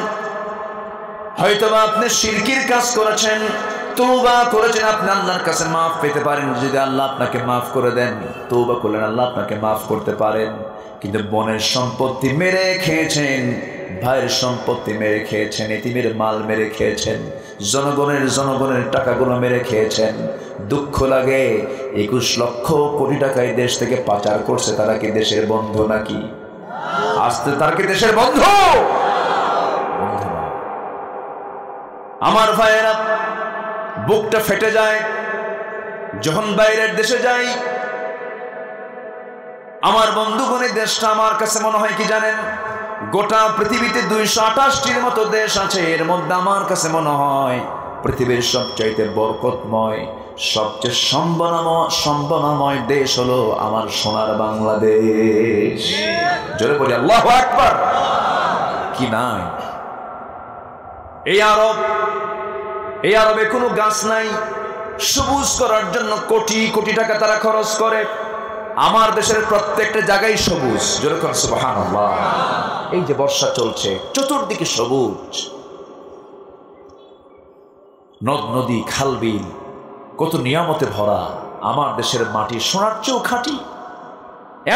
হয়তোবা আপনি শিরকির কাজ করেছেন, তওবা করেছেন, আপনি আল্লাহর কাছে মাফ পেতে পারেন। যদি আল্লাহ আপনাকে মাফ করে দেন, তওবা করলেন, আল্লাহ আপনাকে মাফ করতে পারেন। কিন্তু বোনের সম্পত্তি মেরে খেয়েছেন, ভাইয়ের সম্পত্তি মেরে খেয়েছেন, এতিমের মাল মেরে খেয়েছেন, জনগণের টাকাগুলো মেরে খেয়েছেন। দুঃখ লাগে, 21 লক্ষ কোটি টাকা এই দেশ থেকে পাচার করছে। তারা কি দেশের বন্ধু নাকি? আসতে তারা কি দেশের বন্ধু? বন্ধু না। আমার ভাইয়েরা, বুকটা ফেটে যায় যখন বাইরের দেশে যাই। আমার বন্ধুগণের দেশটা আমার কাছে মনে হয় কি জানেন, গোটা পৃথিবীতে 228টির মতো দেশ আছে, এর মধ্যে আমার কাছে মনে হয় পৃথিবীর সবচাইতে বরকতময়, সবচেয়ে সম্ভাবনাময় দেশ হলো আমার সোনার বাংলাদেশ। জোরে বলি আল্লাহু আকবার। কি নাই এই আরবে কোনো গাছ নাই, সবুজ করার জন্য কোটি কোটি টাকা তারা খরচ করে। আমার দেশের প্রত্যেকটা জায়গায় সবুজ। জোরে কর সুবহানাল্লাহ। এই যে বর্ষা চলছে, চতুর্দিকে সবুজ, নদ নদী খাল বিল কত নিয়ামতে ভরা। আমার দেশের মাটি সোনার চেয়েও খাঁটি,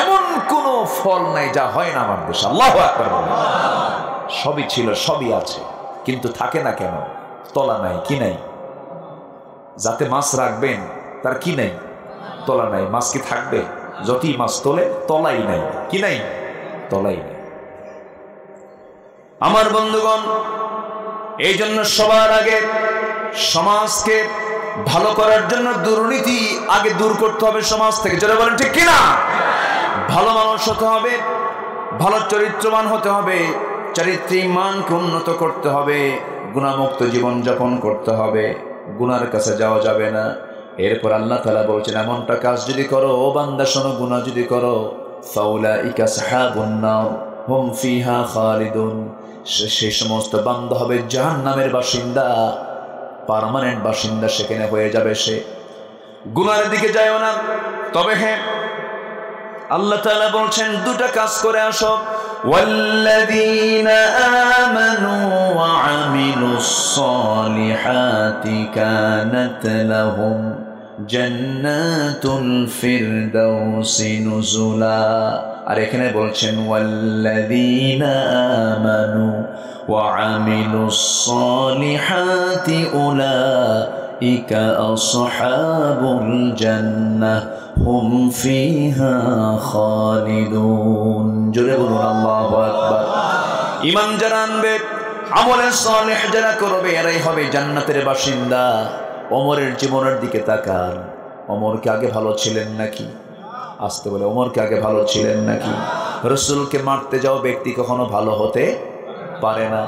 এমন কোন ফল নাই যা হয় না আমার দেশে। আল্লাহু আকবার। সবই ছিল, সবই আছে, কিন্তু থাকে না কেন? তলা নাই, কি নাই? যাতে মাছ রাখবেন তার কি নাই? তলা নাই। মাছ কি থাকবে? যতই মাছ তোলে, তলাই নাই। কি নাই? তলাই নাই। আমার বন্ধুগণ, এই জন্য সবার আগে সমাজকে ভালো করার জন্য দুর্নীতি আগে দূর করতে হবে সমাজ থেকে। যারা বলেন ঠিক কিনা? ভালো মানুষ হতে হবে, ভালো চরিত্রবান হতে হবে, চারিত্রিক মানকে উন্নত করতে হবে, গুনাহমুক্ত জীবন যাপন করতে হবে, গুনার কাছে যাওয়া যাবে না। এরপর আল্লাহ তাআলা বলছেন, এমনটা কাজ যদি করো, ও বান্দা শোনো, গুনাহ যদি করো, ফাউলাইকা আসহাবুন নার হুম ফিহা খালিদুন, সেই সমস্ত বান্দা হবে জাহান্নামের বাসিন্দা, পার্মানেন্ট বাসিন্দা সেখানে হয়ে যাবে সে। গুনাহের দিকে যায়ও না। তবে হ্যাঁ, আল্লাহ তাআলা বলছেন দুটা কাজ করে আসো। ওয়াল্লাযীনা আমানু ওয়া আমিলুস সালিহাতি কানাত লাহুম জান্নাতুল ফিরদাউসি নুজুলা। আর এখানে বলছেন ওয়াল্লাযীনা আমানু ওয়া আমিলুস সালিহাতি উলাইকা আসহাবুল জান্নাহ হুম ফিহা খালিদুন। জোরে বলুন আল্লাহু আকবার। ঈমান যারা আনবে, আমলে সালেহ যারা করবে, এরাই হবে জান্নাতের বাসিন্দা। ওমরের জীবনের দিকে তাকান। ওমরকে আগে ভালো ছিলেন নাকি? আসতে বলে, ওমরকে আগে ভালো ছিলেন নাকি? রাসূলকে মারতে যাও ব্যক্তি কখনো ভালো হতে পারে না।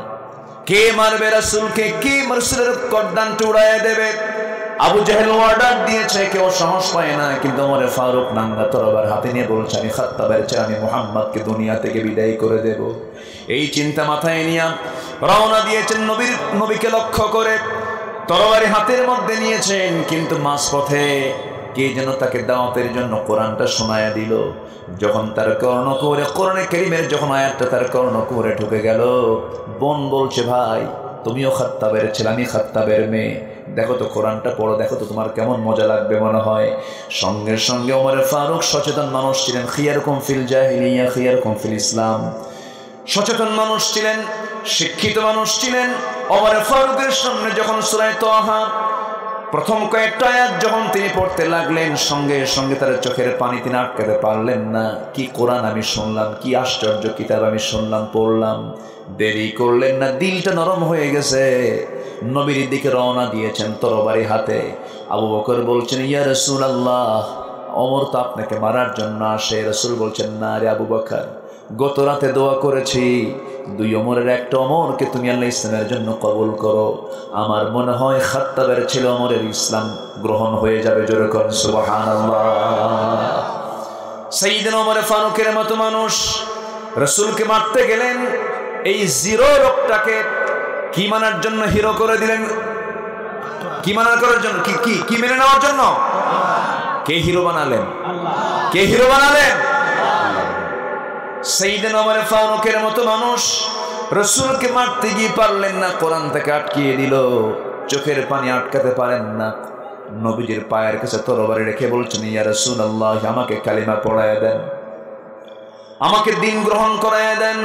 কে মারবে রাসূলকে? কে রাসূলের গর্দানটা উড়াইয়া দেবে? আবু জাহেল অর্ডার দিয়েছে, কেউ সাহস পায় না, কিন্তু ওমরে ফারুক নাঙ্গা তরবারি হাতে নিয়ে বলছে, আমি খাত্তাবের চেয়ে আমি মুহাম্মদকে দুনিয়া থেকে বিদায় করে দেব। এই চিন্তা মাথায় নিয়ে রওনা দিয়েছেন নবীকে লক্ষ্য করে, তরবারি হাতের মধ্যে নিয়েছেন, কিন্তু মাঝপথে কে যেন তাকে দাওয়াতের জন্য কোরআনটা শোনায়া দিল। যখন তার কর্ণকুহরে, কোরআনে কারীমের যখন আয়াতটা তার কর্ণকুহরে ঢুকে গেল, বোন বলছে, ভাই তুমিও খাত্তাবের ছেলে, আমি খাত্তাবের মেয়ে, দেখো তো কোরআনটা পড়ো, দেখো তো তোমার কেমন মজা লাগবে মনে হয়। সঙ্গে সঙ্গে ওমর ফারুক সচেতন মানুষ ছিলেন, খিয়ারকুম ফিল জাহিলিয়া খিয়ারকুম ফিল ইসলাম। সচেতন মানুষ ছিলেন, শিক্ষিত মানুষ ছিলেন। ওমর ফারুকের সামনে যখন সূরা তাহা প্রথম কয়েকটা আয়াত যখন তিনি পড়তে লাগলেন, সঙ্গে সঙ্গে তার চোখের পানি তিনি আটকাতে পারলেন না। কি কোরআন আমি শুনলাম, কি আশ্চর্য কিতাব আমি শুনলাম, পড়লাম। দেরি করলেন না, দিলটা নরম হয়ে গেছে, নবীর দিকে রওনা দিয়েছেন তরবারি হাতে। আবু বকর বলছেন, ইয়া রাসূলুল্লাহ, ওমর তো আপনাকে মারার জন্য আসে। রাসূল বলছেন, না রে আবু বকর, গত রাতে দোয়া করেছি, দুই ওমরের একটা ওমরকে তুমি আল্লাহ ইসলামের জন্য কবুল করো। আমার মনে হয় খাত্তাবের ছেলে ওমরের ইসলাম গ্রহণ হয়ে যাবে। জোরে করেন সুবহানাল্লাহ। সাইয়েদনা ওমর ফারুকের মতো মানুষ রাসূলকে মারতে গেলেন, এই জিরো লোকটাকে কি মানার জন্য হিরো করে দিলেন? কি মানার করার জন্য? কি মেনে নেওয়ার জন্য? কে হিরো বানালেন? কে হিরো বানালেন? সাইয়েদনা ওমর ফারুকের মতো মানুষ রাসূলকে মারতে গিয়ে পারলেন না, কোরআন থেকে আটকিয়ে দিল, চোখের পানি আটকাতে পারেন না। নবীজির পায়ের কাছে তরবারি রেখে বলছেন, ইয়া রাসূলুল্লাহ, আমাকে কালিমা পড়ায়া দেন, আমাকে দিন গ্রহণ করায়া দেন।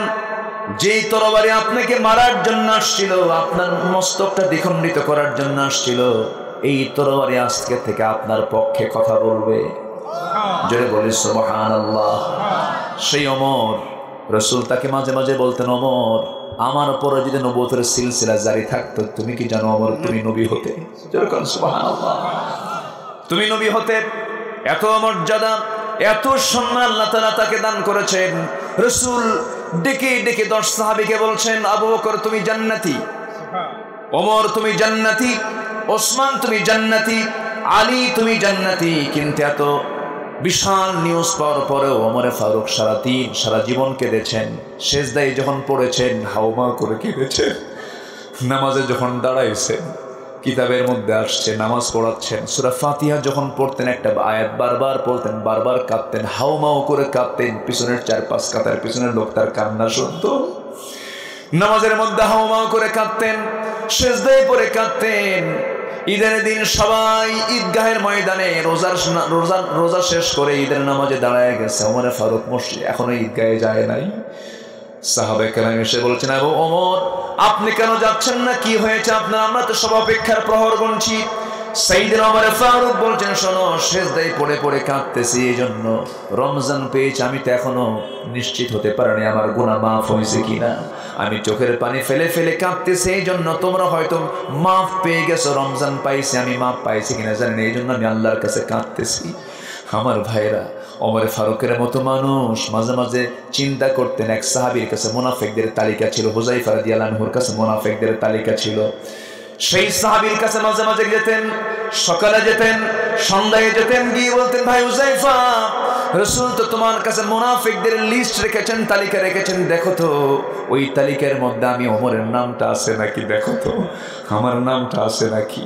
যেই তরবারি আপনাকে মারার জন্য আসছিল, আপনার মস্তকটা দ্বিখণ্ডিত করার জন্য আসছিল, এই তরবারি আজকে থেকে আপনার পক্ষে কথা বলবে। জোরে বলি সুবহানাল্লাহ। সেই ওমর, রাসূল তাকে মাঝে মাঝে বলতেন, ওমর আমার পরে যদি নবুয়তের সিলসিলা জারি থাকতো, তুমি কি জানো আমার তুমি নবী হতে? সুবহানাল্লাহ, তুমি নবী হতে। এত মর্যাদা, এত সম্মান আল্লাহ তাআলা তাকে দান করেছেন। রাসূল ডেকে ডেকে 10 সাহাবীকে বলছেন, আবু বকর তুমি জান্নাতি, ওমর তুমি জান্নাতি, ওসমান তুমি জান্নাতি, আলী তুমি জান্নাতি। কিন্তু এত বিশাল নিউজ পাওয়ার পরেও ওমরে ফারুক সারা জীবন কেঁদেছেন। সেজদায় যখন পড়েছেন হাউমা করে কেঁদেছেন। নামাজে যখন দাঁড়াইছেন, কিতাবের মধ্যে আসছে নামাজ পড়াচ্ছেন, সূরা ফাতিহা যখন পড়তেন একটা আয়াত বারবার পড়তেন, বারবার কাঁদতেন, হাউমাউ করে কাঁদতেন। পিছনের 4-5 কাতার পিছনের লোক তার কান্না শুনতো। নামাজের মধ্যে হাউমাউ করে কাঁদতেন, সেজদায় পড়ে কাঁদতেন। ঈদের দিন সবাই ঈদগাহের ময়দানে রোজা শেষ করে ঈদের নামাজে দাঁড়ায় গেছে। ওমরে ফারুক মসজিদ এখনো ঈদগাহে যায় নাই। সাহাবায়ে কেরাম এসে বলছেন, আবু ওমর আপনি কেন যাচ্ছেন না, কি হয়েছে আপনার? আমরা তো সব অপেক্ষার প্রহর গুনছি। সাইয়েদনা ওমর ফারুক বলছেন, শোনো, সেজদায় পড়ে পড়ে কাঁদতেছি, এই জন্য রমজান পেয়েছি, আমি তো এখনো নিশ্চিত হতে পারিনি আমার গুনাহ মাফ হয়েছে কিনা। আমি চোখের পানি ফেলে ফেলে কাঁদতেছি, এই জন্য তোমরা হয়তো মাফ পেয়ে গেছো, রমজান পাইছি, আমি মাফ পাইছি কিনা জানি না, এই জন্য আমি আল্লাহর কাছে কাঁদতেছি। আমার ভাইরা, ওমর ফারুকের মতো মানুষ মাঝে মাঝে চিন্তা করতেন। এক সাহাবীর কাছে মুনাফিকদের তালিকা ছিল, হুযায়ফা রাদিয়াল্লাহু আনহুর কাছে মুনাফিকদের তালিকা ছিল। সেই সাহাবীর কাছে মাঝে মাঝে যেতেন, সকালে যেতেন, সন্ধ্যায় যেতেন, গিয়ে বলতেন, ভাই হুযায়ফা, রাসূল তো তোমার কাছে মুনাফিকদের লিস্ট রেখেছেন, তালিকা রেখেছেন, দেখো তো ওই তালিকার মধ্যে আমি ওমরের নামটা আছে নাকি, দেখো তো আমার নামটা আছে নাকি।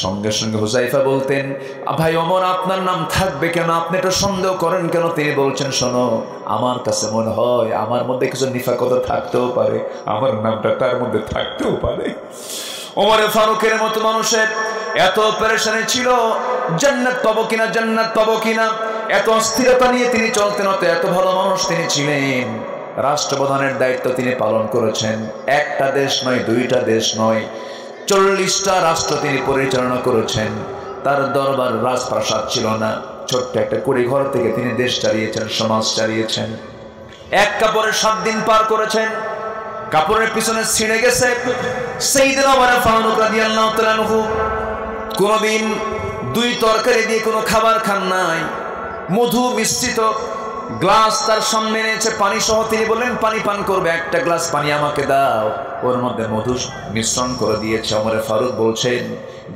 সঙ্গে সঙ্গে হুযায়ফা বলতেন, ভাই ওমর আপনার নাম থাকবে কেন, আপনি তো সন্দেহ করেন কেন? তিনি বলছেন, শোনো, আমার কাছে মনে হয় আমার মধ্যে কিছু নিফাকতা থাকতেও পারে, আমার নামটা তার মধ্যে থাকতেও পারে। ওমর ফারুকের মতো মানুষের এত পেরেশানি ছিল, জান্নাত পাবো কিনা, জান্নাত পাবো কিনা, এত অস্থিরতা নিয়ে তিনি চলতেন। এত ভালো মানুষ তিনি ছিলেন। রাষ্ট্রপ্রধানের দায়িত্ব তিনি পালন করেছেন। একটা দেশ নয়, 2টা দেশ নয়, 40টা রাষ্ট্র তিনি পরিচালনা করেছেন। তার দরবার রাজপ্রাসাদ ছিল না, ছোট্ট একটা কুড়ি ঘর থেকে তিনি দেশ চালিয়েছেন, সমাজ চালিয়েছেন। এক কাপড়ে 7 দিন পার করেছেন, কাপড়ের পিছনে ছিঁড়ে গেছে। সাইয়েদনা ওমর ফারুক রাদিয়াল্লাহু তাআলা আনহু কোনদিন 2 তরকারি দিয়ে কোনো খাবার খান নাই। মধু মিশ্রিত গ্লাস তার সামনে এনেছে, পানি সহ। তিনি বললেন, পানি পান করবে, একটা গ্লাস পানি আমাকে দাও। ওর মধ্যে মধু মিশ্রণ করে দিয়েছে। ওমর ফারুক বলছেন,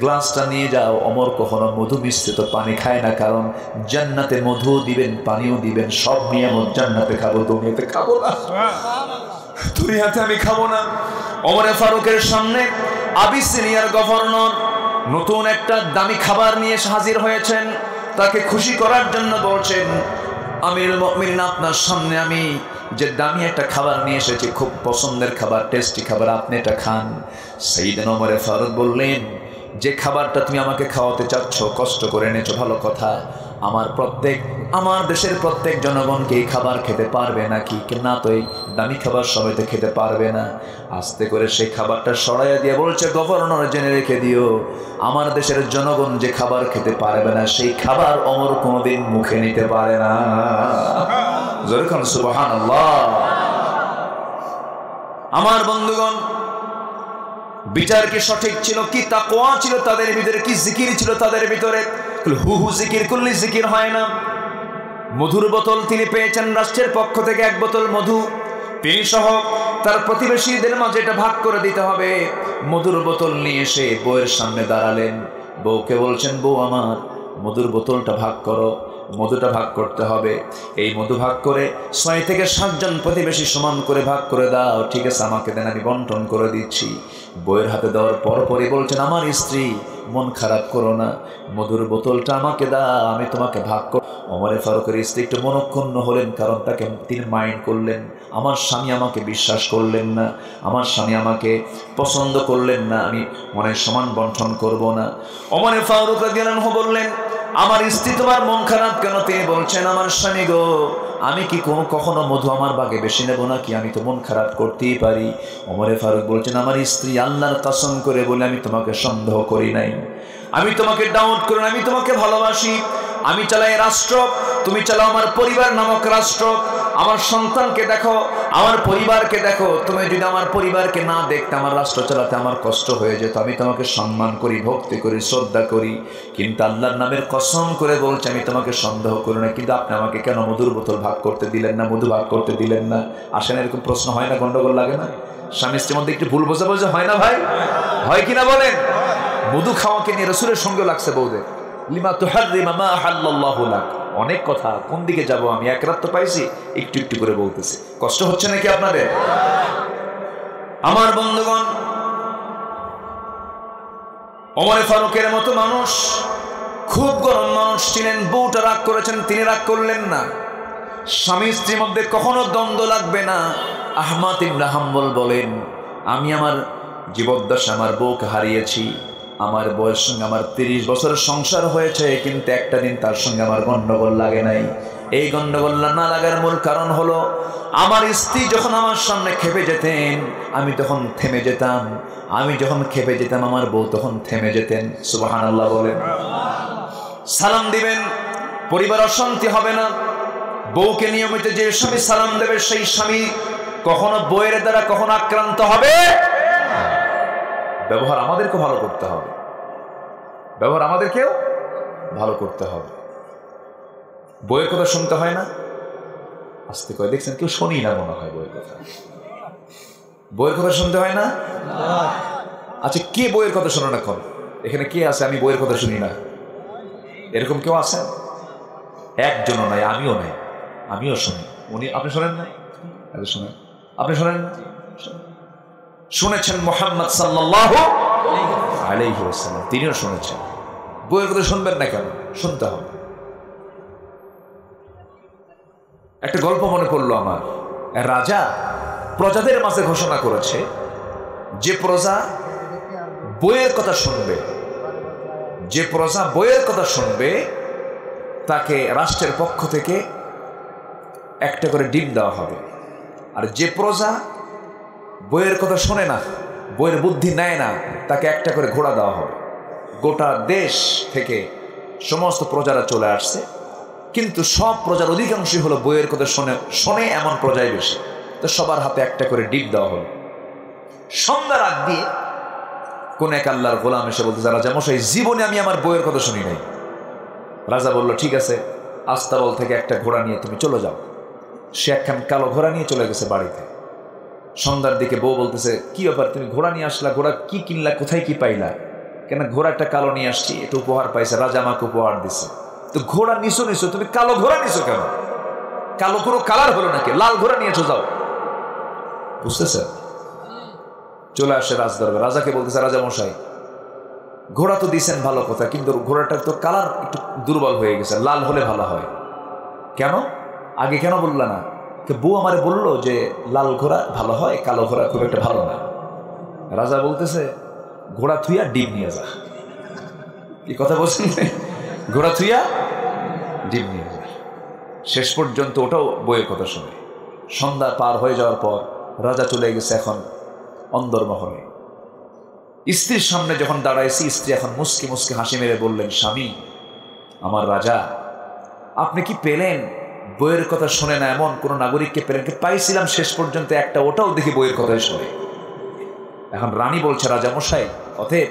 গ্লাসটা নিয়ে যাও। ওমর কখনো মধু মিশ্রিত পানি খায় না, কারণ জান্নাতে মধু দিবেন, পানিও দিবেন, সব নিয়ামত জান্নাতে খাবো, দুনিয়াতে খাবো না, দুনিয়াতে আমি খাবো না। ওমর ফারুকের সামনে আবিসিনিয়ার গভর্নর নতুন একটা দামি খাবার নিয়ে হাজির হয়েছেন। তাকে খুশি করার জন্য বলছেন, আমিরুল মুমিনিন, আপনার সামনে আমি যে দামি একটা খাবার নিয়ে এসেছি, খুব পছন্দের খাবার, টেস্টি খাবার, আপনি এটা খান। সাইয়েদনা ওমর ফারুক বললেন, যে খাবারটা তুমি আমাকে খাওয়াতে চাচ্ছ, কষ্ট করে এনেছো, ভালো কথা, আমার দেশের প্রত্যেক জনগণকে এই খাবার খেতে পারবে নাকি? না, তো এই দামি খাবার সবাই তো খেতে পারবে না। আস্তে করে সেই খাবারটা সরাইয়া দিয়ে বলছে, গভর্নর জেনে রেখে দিও, আমার দেশের জনগণ যে খাবার খেতে পারবে না, সেই খাবার ওমর কোনোদিন মুখে নিতে পারে না। জোরে বলুন সুবহানাল্লাহ। আমার বন্ধুগণ, বিচার কি সঠিক ছিল? কি তাকওয়া ছিল তাদের ভিতরে? কি জিকির ছিল তাদের ভিতরে? হু হু জিকির করলে জিকির হয় না। মধুর বোতল তিনি পেয়েছেন রাষ্ট্রের পক্ষ থেকে, 1 বোতল মধু, তিনি সহ তার প্রতিবেশীদের মাঝে এটা ভাগ করে দিতে হবে। মধুর বোতল নিয়ে এসে বউয়ের সামনে দাঁড়ালেন। বউকে বলছেন, বউ আমার, মধুর বোতলটা ভাগ করো, মধুটা ভাগ করতে হবে। এই মধু ভাগ করে 6 থেকে 7 জন প্রতিবেশী সমান করে ভাগ করে দাও। ঠিক আছে, আমাকে দেন, আমি বন্টন করে দিচ্ছি। বউয়ের হাতে দেওয়ার পরপরই বলছেন, আমার স্ত্রী, মন খারাপ করো না, মধুর বোতলটা আমাকে দাও, আমি তোমাকে ভাগ করব। ওমর ফারুকের স্ত্রী একটু মনক্ষুণ্ণ হলেন, কারণ তাকে তিনি মাইন্ড করলেন, আমার স্বামী আমাকে বিশ্বাস করলেন না, আমার স্বামী আমাকে পছন্দ করলেন না, আমি মনে সমান বন্টন করব না। ওমর ফারুক রাদিয়াল্লাহু আনহু বললেন, আমার স্ত্রী তোমার মন খারাপ কেন? তিনি বলছেন, আমার স্বামী গো, আমি কি কখনো মধু আমার ভাগে বেশি নেব নাকি? আমি তো মন খারাপ করতেই পারি। ওমর ফারুক বলছেন, আমার স্ত্রী, আল্লাহর কসম করে বলে আমি তোমাকে সন্দেহ করি নাই, আমি তোমাকে ডাউট করি না, আমি তোমাকে ভালোবাসি। আমি চালাই রাষ্ট্র, তুমি চালাও আমার পরিবার নামক রাষ্ট্র। আমার সন্তানকে দেখো, আমার পরিবারকে দেখো। তুমি যদি আমার পরিবারকে না দেখতে, আমার রাষ্ট্র চালাতে আমার কষ্ট হয়ে যেত। আমি তোমাকে সম্মান করি, ভক্তি করি, শ্রদ্ধা করি, কিন্তু আল্লাহর নামের কসম করে বলছি আমি তোমাকে সন্দেহ করি না। কিন্তু আপনি আমাকে কেন মধুর বোতল ভাগ করতে দিলেন না, মধু ভাগ করতে দিলেন না? আসেন, এরকম প্রশ্ন হয় না? গন্ডগোল লাগে না? স্বামী স্ত্রীর মধ্যে একটু ভুল বোঝাবুঝি হয় না ভাই? হয় কিনা বলেন? মধু খাওয়াকে নিয়ে রাসূলের সঙ্গে লাগছে বউদের। লিমা তুহাররিমা মা আহাল্লাল্লাহু লাক। অনেক কথা, কোন দিকে যাব আমি? এক রাত তো পাইছি, একটু একটু করে বলতেছি। কষ্ট হচ্ছে নাকি আপনাদের? আমার বন্ধুগণ, ওমর ফারুকের মতো মানুষ, খুব গরম মানুষ ছিলেন। বউটা রাগ করেছেন, তিনি রাগ করলেন না। স্বামী স্ত্রীর মধ্যে কখনো দ্বন্দ্ব লাগবে না। আহমদ ইবনে হাম্বল বলেন, আমি আমার জীবদ্দশা আমার বউকে হারিয়েছি। আমার বউয়ের সঙ্গে আমার 30 বছরের সংসার হয়েছে, কিন্তু একটা দিন তার সঙ্গে আমার গন্ডগোল লাগে নাই। এই গন্ডগোল না লাগার মূল কারণ হলো, আমার স্ত্রী যখন আমার সামনে খেপে যেতেন, আমি তখন থেমে যেতাম। আমি যখন খেপে যেতাম, আমার বউ তখন থেমে যেতেন। সুবহানাল্লাহ বলেন। সালাম দিবেন, পরিবার অশান্তি হবে না। বউকে নিয়মিত যে স্বামী সালাম দেবে, সেই স্বামী কখনো বউয়ের দ্বারা কখনো আক্রান্ত হবে। ব্যবহার আমাদেরকে ভালো করতে হবে, ব্যবহার আমাদেরকেও ভালো করতে হবে। বইয়ের কথা শুনতে হয় না? আস্তে করে দেখছেন, কেউ শুনি না মনে হয় বইয়ের কথা। বইয়ের কথা শুনতে হয় না? আচ্ছা, কে বইয়ের কথা শোনে না? এখন এখানে কে আছে আমি বইয়ের কথা শুনি না? এরকম কেউ আছেন? একজনও নাই, আমিও নাই। আমিও শুনি। উনি, আপনি শোনেন না? শোনেন, আপনি শোনেন না? শুনেছেন মুহাম্মদ সাল্লাল্লাহু আলাইহি ওয়াসাল্লাম, তিনিও শুনেছেন। বইয়ের কথা শুনবেন না কেন? শুনতে হবে। একটা গল্প মনে পড়লো আমার। রাজা প্রজাদের মাঝে ঘোষণা করেছে, যে প্রজা বইয়ের কথা শুনবে, যে প্রজা বইয়ের কথা শুনবে, তাকে রাষ্ট্রের পক্ষ থেকে একটা করে ডিম দেওয়া হবে। আর যে প্রজা বইয়ের কথা শোনে না, বইয়ের বুদ্ধি নেয় না, তাকে একটা করে ঘোড়া দেওয়া হবে। গোটা দেশ থেকে সমস্ত প্রজারা চলে আসছে, কিন্তু সব প্রজার অধিকাংশই হলো বইয়ের কথা শোনে এমন প্রজাই বেশি। তো সবার হাতে একটা করে ডিম দেওয়া হলো। সন্ধ্যার আগ দিয়ে কোন এক আল্লাহর গোলাম এসে বলতে, রাজা মশাই, জীবনে আমি আমার বইয়ের কথা শুনি নাই। রাজা বলল, ঠিক আছে, আস্তাবল থেকে একটা ঘোড়া নিয়ে তুমি চলে যাও। সে একখান কালো ঘোড়া নিয়ে চলে গেছে বাড়িতে। সন্ধ্যার দিকে বউ বলতেছে, কি ব্যাপার, তুমি ঘোড়া নিয়ে আসলা? ঘোড়া কি কিনলা? কোথায় কি পাইলা? কেন? ঘোড়া একটা কালো নিয়ে আসছি, একটু উপহার পাইছে, রাজা আমাকে উপহার দিছে। তো ঘোড়া নিছো, তুমি কালো ঘোড়া নিছো কেন? কালো কোনো কালার হলো নাকি? লাল ঘোড়া নিয়েছো, যাও। বুঝতেছে? চলে আসে রাজদরবার। রাজাকে বলতেছে, রাজা মশাই, ঘোড়া তো দিছেন ভালো কথা, কিন্তু ঘোড়াটার তো কালার একটু দুর্বল হয়ে গেছে, লাল হলে ভালো হয়। কেন? আগে কেন বললা না? বউ আমারে বললো যে লাল ঘোড়া ভালো হয়, কালো ঘোড়া খুব একটা ভালো না। রাজা বলতেছে, ঘোড়া থুইয়া ডিম নিয়ে যা। কি কথা বলছেন? ঘোড়া থুইয়া ডিম নিয়ে যা। শেষ পর্যন্ত ওটাও বইয়ের কথা শুনে। সন্ধ্যা পার হয়ে যাওয়ার পর রাজা চলে গেছে এখন অন্দরমহলে। স্ত্রীর সামনে যখন দাঁড়াইছি, স্ত্রী এখন মুসকি মুসকি হাসি মেরে বললেন, স্বামী, আমার রাজা, আপনি কি পেলেন? বইয়ের কথা শুনে না এমন কোন নাগরিককে পেলেন? পাইছিলাম শেষ পর্যন্ত একটা, ওটাও দেখি বইয়ের কথাই শুনে। এখন রানী বলছে, রাজা মশাই, অতএব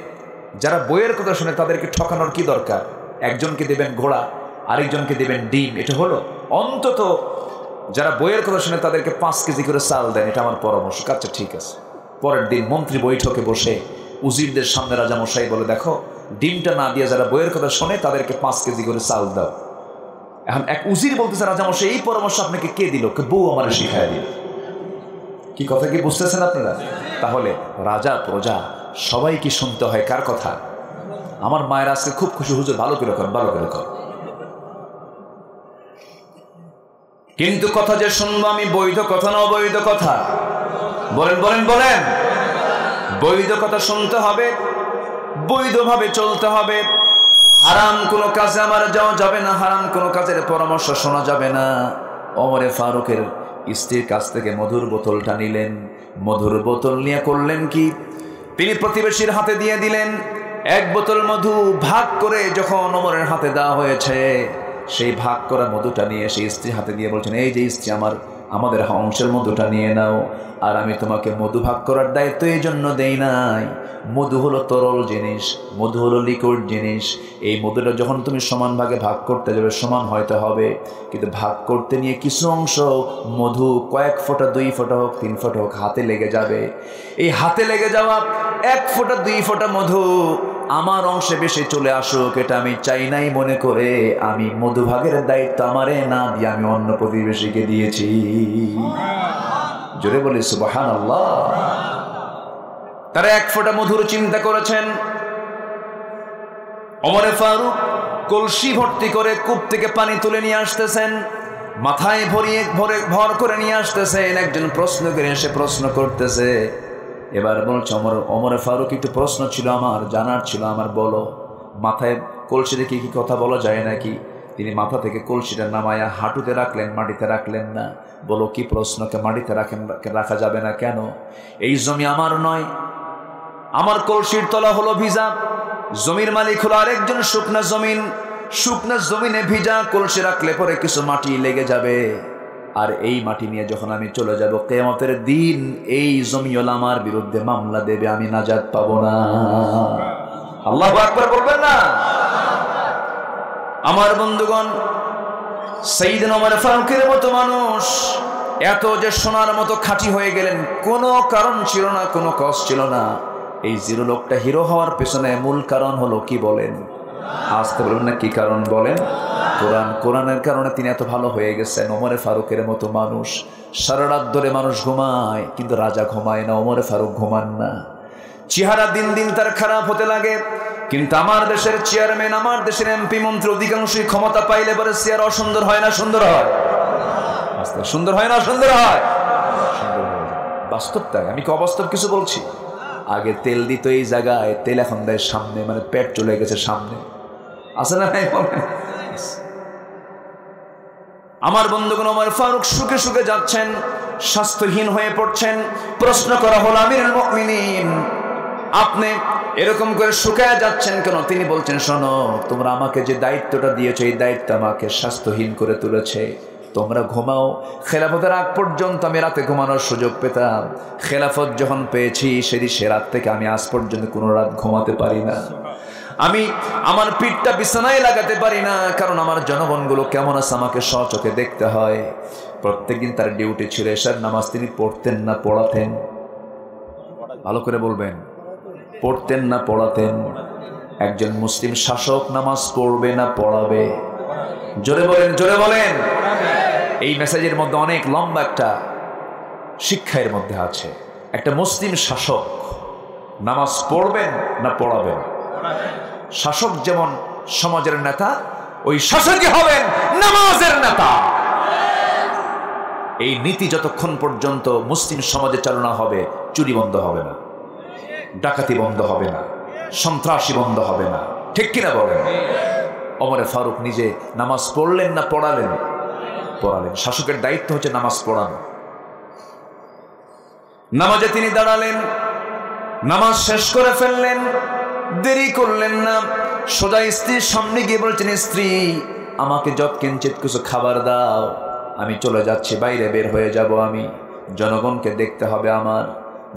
যারা বইয়ের কথা শুনে তাদেরকে ঠকানোর কি দরকার? একজনকে দেবেন ঘোড়া, আরেকজনকে দেবেন ডিম, এটা হলো? অন্তত যারা বইয়ের কথা শুনে তাদেরকে 5 কেজি করে চাল দেন, এটা আমার পরামর্শ। আচ্ছা ঠিক আছে। পরের দিন মন্ত্রী বৈঠকে বসে উজিরদের সামনে রাজা মশাই বলে, দেখো, ডিমটা না দিয়ে যারা বইয়ের কথা শোনে তাদেরকে 5 কেজি করে চাল দাও। এখন এক উজির বলতেছে, রাজা মশাই, এই পরামর্শ আপনাকে কে দিল? বউ আমার শিখায় দিল। কি কথা কি বুঝতেছেন আপনারা? তাহলে রাজা প্রজা সবাই কি শুনতে হয় কার কথা? আমার মায়ের আজকে খুব খুশি, হুজুর ভালো করে কর, ভালো করে কর। কিন্তু কথা যে শুনবো আমি, বৈধ কথা না অবৈধ কথা? বলেন বলেন বলেন। বৈধ কথা শুনতে হবে, বৈধভাবে চলতে হবে। হারাম কোনো কাজে আমার যাওয়া যাবে না, হারাম কোনো কাজের পরামর্শ শোনা যাবে না। ওমরে ফারুকের স্ত্রীর কাছ থেকে মধুর বোতলটা নিলেন। মধুর বোতল নিয়ে করলেন কি? তিনি প্রতিবেশীর হাতে দিয়ে দিলেন। 1 বোতল মধু ভাগ করে যখন ওমরের হাতে দেওয়া হয়েছে, সেই ভাগ করা মধুটা নিয়ে সেই স্ত্রীর হাতে দিয়ে বলছেন, এই যে স্ত্রী, আমাদের অংশের মধুটা নিয়ে নাও। আর আমি তোমাকে মধু ভাগ করার দায়িত্ব এই জন্য দেই নাই, মধু হলো তরল জিনিস, মধু হলো লিকুইড জিনিস। এই মধুটা যখন তুমি সমান ভাগে ভাগ করতে যাবে সমান হয়তো হবে, কিন্তু ভাগ করতে নিয়ে কিছু অংশ মধু কয়েক ফোঁটা, 2 ফোঁটা হোক, 3 ফোঁটা হোক, হাতে লেগে যাবে। এই হাতে লেগে যাওয়া 1 ফোঁটা 2 ফোঁটা মধু আমার অংশে বেশি চলে আসুক, এটা আমি চাই নাই মনে করে আমি মধু ভাগের দায়িত্ব আমারে না দিয়ে আমি অন্য প্রতিবেশীকে দিয়েছি। জোরে বলি সুবহানাল্লাহ। তারা 1 ফোঁটা মধুর চিন্তা করেছেন। ওমরে ফারুক কলসি ভর্তি করে কূপ থেকে পানি তুলে নিয়ে আসতেছেন, মাথায় ভর করে নিয়ে আসতেছেন। একজন প্রশ্ন করে এসে প্রশ্ন করতেছে, এবার বলছে, ওমরে ফারুক একটু প্রশ্ন ছিল আমার, জানার ছিল আমার, বলো। মাথায় কলসি দেখে কি কথা বলা যায় নাকি? তিনি মাথা থেকে কলসিটা নামায়া হাঁটুতে রাখলেন, মাটিতে রাখলেন না। বলো কি প্রশ্নকে মাটিতে রাখা যাবে না কেন? এই জমি আমার নয়, আমার কলসির তলা হলো ভিজা, জমির মালিক হলো আরেকজন। শুকনা জমিনে ভিজা কলসি রাখলে পরে কিছু মাটি লেগে যাবে, আর এই মাটি নিয়ে যখন আমি চলে যাব কিয়ামতের দিন এই জমিওয়ালা আমার বিরুদ্ধে মামলা দেবে, আমি নাজাত পাবো না। আল্লাহু আকবার বলবেন না? আমার বন্ধুগণ, সাইয়েদনা ওমর ফারুকের মতো মানুষ এত যে সোনার মতো খাঁটি হয়ে গেলেন, কোনো কারণ ছিল না, কোনো কজ ছিল না। এই জিরো লোকটা হিরো হওয়ার পেছনে মূল কারণ হলো কি বলেন? আসতে বলবেন না, কি কারণ বলেন? কোরআনের কারণে তিনি এত ভালো হয়ে গেছেন। ওমর ফারুকের মতো মানুষ সারা রাত ধরে মানুষ ঘুমায়, কিন্তু রাজা ঘুমায় না, ওমর ফারুক ঘুমান না। চেহারা দিন দিন তার খারাপ হতে লাগে, কিন্তু আমার দেশের চেয়ারম্যান, আমার দেশের এমপি মন্ত্রী অধিকাংশই ক্ষমতা পাইলে পরে চেয়ার অসুন্দর হয় না, সুন্দর হয়? সুন্দর হয় না, সুন্দর হয়? সুন্দর হয়। বাস্তব তাই, আমি কি অবাস্তব কিছু বলছি? আগে তেল দিত এই জায়গায়, তেল এখন দেয় সামনে, মানে পেট চলে গেছে সামনে, আছে না নাই? আমার বন্ধুগণ, ওমর ফারুক সুখে সুখে যাচ্ছেন, স্বাস্থ্যহীন হয়ে পড়ছেন। প্রশ্ন করা হলো, আমিরুল মুমিনিন, আপনি এরকম করে শুকায় যাচ্ছেন কেন? তিনি বলছেন, শোনো, তোমরা আমাকে যে দায়িত্বটা দিয়েছো এই দায়িত্ব আমাকে স্বাস্থ্যহীন করে তুলেছে। তোমরা ঘুমাও, খেলাফতের আগ পর্যন্ত আমি রাতে ঘুমানোর সুযোগ পেতাম। খেলাফত যখন পেয়েছি সে রাত থেকে আমি আজ পর্যন্ত কোনো রাত ঘুমাতে পারি না। আমি আমার পিঠটা বিছানায় লাগাতে পারি না, কারণ আমার জনগণগুলো কেমন আছে আমাকে স্বচোখে দেখতে হয়। প্রত্যেকদিন তার ডিউটি ছিল। এশার নামাজ তিনি পড়তেন না পড়াতেন? ভালো করে বলবেন, পড়তেন না পড়াতেন? একজন মুসলিম শাসক নামাজ পড়বে না পড়াবে? জোরে বলেন, জোরে বলেন। এই মেসেজের মধ্যে অনেক লম্বা একটা শিক্ষা এর মধ্যে আছে। একটা মুসলিম শাসক নামাজ পড়বেন না পড়াবেন? শাসক যেমন সমাজের নেতা, ওই শাসকই হবেন নামাজের নেতা। এই নীতি যতক্ষণ পর্যন্ত মুসলিম সমাজে চালনা হবে, চুরি বন্ধ হবে না, ডাকাতি বন্ধ হবে না, সন্ত্রাসী বন্ধ হবে না, ঠিক কিনা বলেন? ওমর ফারুক নিজে নামাজ পড়লেন না পড়ালেন? পড়ালেন। শাসকের দায়িত্ব হচ্ছে নামাজ পড়ানো। নামাজে তিনি দাঁড়ালেন, নামাজ শেষ করে ফেললেন, দেরি করলেন না, সোজা স্ত্রীর সামনে গিয়ে বলছেন, স্ত্রী, আমাকে যৎকিঞ্চিৎ কিছু খাবার দাও, আমি চলে যাচ্ছি, বাইরে বের হয়ে যাব, আমি জনগণকে দেখতে হবে। আমার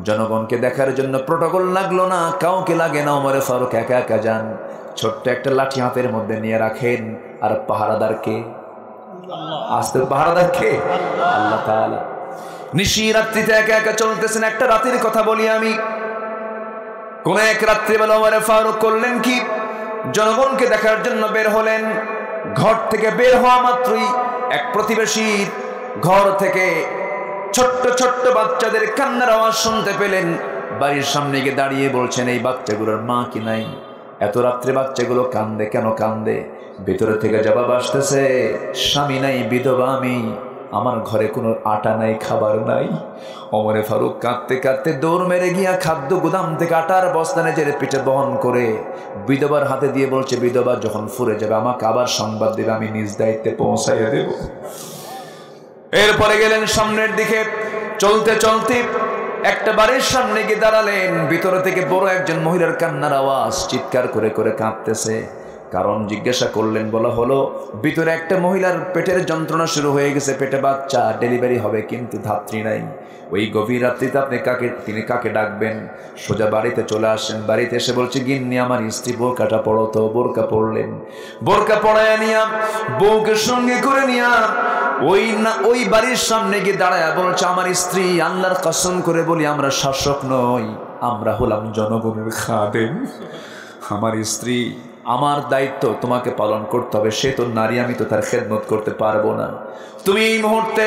জনগণকে দেখার জন্য প্রটোকল লাগলো না, কাউকে লাগে না। ওমর ফারুক একা একা যান, ছোট্ট একটা লাঠি হাতের মধ্যে নিয়ে রাখেন। আর পাহারাদারকে, আসতে পাহারাদারকে আল্লাহ তাআলা। নিশি রাত্রিতে একা একা চলতেছেন। একটা রাতের কথা বলি আমি। কোন এক রাত্রিবেলা ওমর ফারুক করলেন কি, জনগণকে দেখার জন্য বের হলেন। ঘর থেকে বের হওয়া মাত্রই এক প্রতিবেশীর ঘর থেকে ছোট্ট ছোট্ট বাচ্চাদের কান্নার আওয়াজ শুনতে পেলেন। বাড়ির সামনে গিয়ে দাঁড়িয়ে বলছেন, এই বাচ্চাগুলোর মা কি নাই? এত রাত্রে বাচ্চাগুলো কান্দে কেন? কান্দে ভিতরে থেকে জবাব আসতেছে, স্বামী নাই, বিধবা আমি, আমার ঘরে কোনো আটা নাই, খাবার নাই। ওমর ফারুক কাঁদতে কাঁদতে দৌড় মেরে গিয়া খাদ্য গুদাম থেকে আটার বস্তা নিজের পিঠে বহন করে বিধবার হাতে দিয়ে বলছে, বিধবা যখন ফুরে যাবে আমাকে আবার সংবাদ দেবে, আমি নিজ দায়িত্বে পৌঁছাইয়া দেব। এরপরে গেলেন সামনের দিকে। চলতে চলতে একটা বাড়ির সামনে গিয়ে দাঁড়ালেন। ভিতরে থেকে বড় একজন মহিলার কান্নার আওয়াজ, চিৎকার করে করে কাঁদতেছে। কারণ জিজ্ঞাসা করলেন, বলা হলো ভিতরে একটা মহিলার পেটের যন্ত্রণা শুরু হয়ে গেছে, পেটে বাচ্চা, ডেলিভারি হবে কিন্তু ধাত্রী নাই। ওই গভীর রাত্রিতে তিনি কাকে ডাকবেন? সোজা বাড়িতে চলে আসেন। বাড়িতে এসে বলছে, গিন্নি আমার স্ত্রী বোরকাটা পড়ো তো। বোরকা পড়লেন, বোরকা পড়ায় নিয়া বউকে সঙ্গে করে নিয়া ওই বাড়ির সামনে গিয়ে দাঁড়ায় বলছে, আমার স্ত্রী, আল্লাহর কসম করে বলি আমরা শাসক নই, আমরা হলাম জনগণের খাদেম। আমার স্ত্রী, আমার দায়িত্ব তোমাকে পালন করতে হবে, সে তো নারী, আমি তো তার খেদমত করতে পারবো না। তুমি এই মুহূর্তে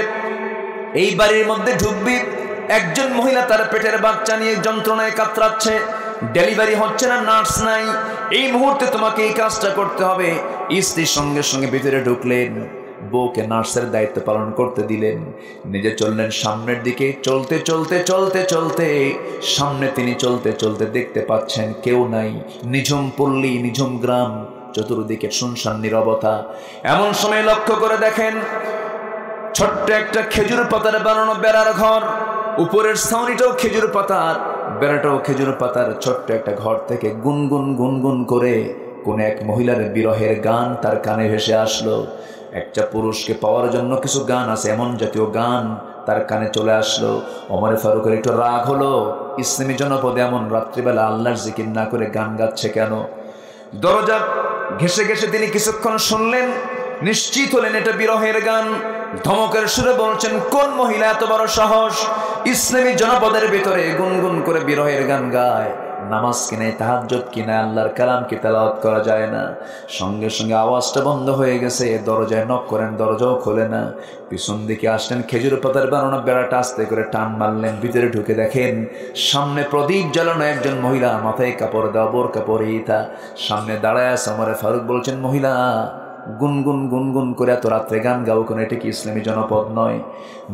এই বাড়ির মধ্যে ঢুকবি, একজন মহিলা তার পেটের বাচ্চা নিয়ে যন্ত্রণায় কাতরাচ্ছে, ডেলিভারি হচ্ছে না, নার্স নাই, এই মুহূর্তে তোমাকে এই কাজটা করতে হবে। স্ত্রীর সঙ্গে সঙ্গে ভিতরে ঢুকলেন, বউকে নার্সের দায়িত্ব পালন করতে দিলেন, নিজে চললেন সামনের দিকে। চলতে চলতে চলতে চলতে সামনে তিনি চলতে চলতে দেখতে পাচ্ছেন কেউ নাই, নিঝুম পল্লী, নিঝুম গ্রাম, চতুর্দিকে শুনশান নীরবতা। এমন সময় লক্ষ্য করে দেখেন ছোট্ট একটা খেজুর পাতার বানানো বেড়ার ঘর, উপরের ছাউনিটাও খেজুর পাতার, বেড়াটাও খেজুর পাতার। ছোট্ট একটা ঘর থেকে গুনগুন গুনগুন করে কোন এক মহিলার বিরহের গান তার কানে ভেসে আসলো। একটা পুরুষকে পাওয়ার জন্য কিছু গান আছে, এমন জাতীয় গান তার কানে চলে আসলো। ওমর ফারুকের একটু রাগ হলো, ইসলামী জনপদে এমন রাত্রিবেলা আল্লাহর জিকির না করে গান গাচ্ছে কেন? দরজা ঘেসে ঘেসে তিনি কিছুক্ষণ শুনলেন, নিশ্চিত হলেন এটা বিরহের গান। ধমকের সুরে বলছেন, কোন মহিলা এত বড় সাহস ইসলামী জনপদের ভিতরে গুনগুন করে বিরহের গান গায়? নামাজ কিনে, তাহাজ্জুদ কিনে, আল্লাহর কালাম কি তেলাওয়াত করা যায় না? সঙ্গে সঙ্গে আওয়াজটা বন্ধ হয়ে গেছে। দরজায় নক করেন, দরজাও খোলে না। পিছন দিকে আসলেন, খেজুর পাতার বানানো বেড়াটা আস্তে করে টান মারলেন, ভিতরে ঢুকে দেখেন সামনে প্রদীপ জ্বালানো একজন মহিলা, মাথায় কাপড় দেওয়া, বোরকা পরিহিতা, সামনে দাঁড়ায় আছে। ওমর ফারুক বলছেন, মহিলা গুনগুন গুনগুন করে এত রাত্রে গান গাও কেন? এটা কি ইসলামী জনপদ নয়?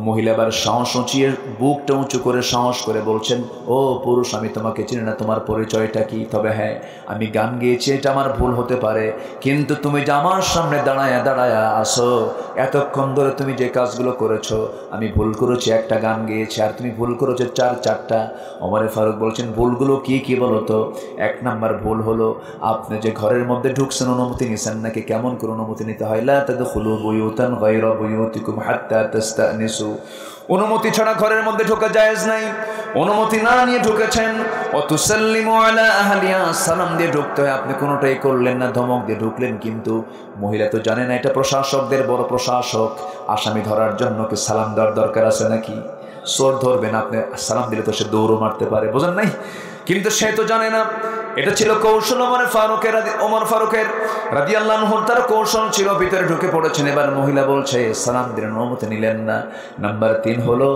মহিলা আবার সাহস উঁচিয়ে, বুকটা উঁচু করে সাহস করে বলছেন, ও পুরুষ, আমি তোমাকে চিনি না, তোমার পরিচয়টা কি? তবে হ্যাঁ, আমি গান গেয়েছি, এটা আমার ভুল হতে পারে, কিন্তু তুমি যে আমার সামনে দাঁড়ায়া দাঁড়ায়া আসো, এতক্ষণ ধরে তুমি যে কাজগুলো করেছো, আমি ভুল করেছি একটা গান গেয়েছি, আর তুমি ভুল করেছো চারটা। ওমর ফারুক বলছেন, ভুলগুলো কি কি বলো তো? এক নাম্বার ভুল হলো, আপনি যে ঘরের মধ্যে ঢুকছেন অনুমতি নিছেন নাকি? কেমন করে অনুমতি নিতে হয়? লা তাদখুলু বুয়ুতান গায়রা বুয়ুতিকুম হাত্তা তাস্তানিসু। অনুমতি ছাড়া ঘরের মধ্যে ঢোকা জায়েজ নাই, অনুমতি না নিয়ে ঢুকেছেন। ওয়াতুসাল্লিমু আলা আহলিহা, সালাম দিয়ে ঢুকতে হয়, আপনি কোনোটাই করলেন না, ধমক দিয়ে ঢুকলেন। কিন্তু মহিলা তো জানে না এটা প্রশাসকদের বড় প্রশাসক, আসামি ধরার জন্য কি সালাম দেওয়ার দরকার আছে নাকি? চোর ধরবেন, আপনি সালাম দিলে তো সে দৌড়ও মারতে পারে, বোঝেন নাই? কিন্তু সে তো জানে না। এটা ছিল কৌশল ওমর ফারুকের রাদিয়াল্লাহু আনহু, তার কৌশল ছিল। ভিতরে ঢুকে পড়েছেন, এবার মহিলা বলছে, সালাম দিলেন, অনুমতি নিলেন না। নাম্বার 3 হলো,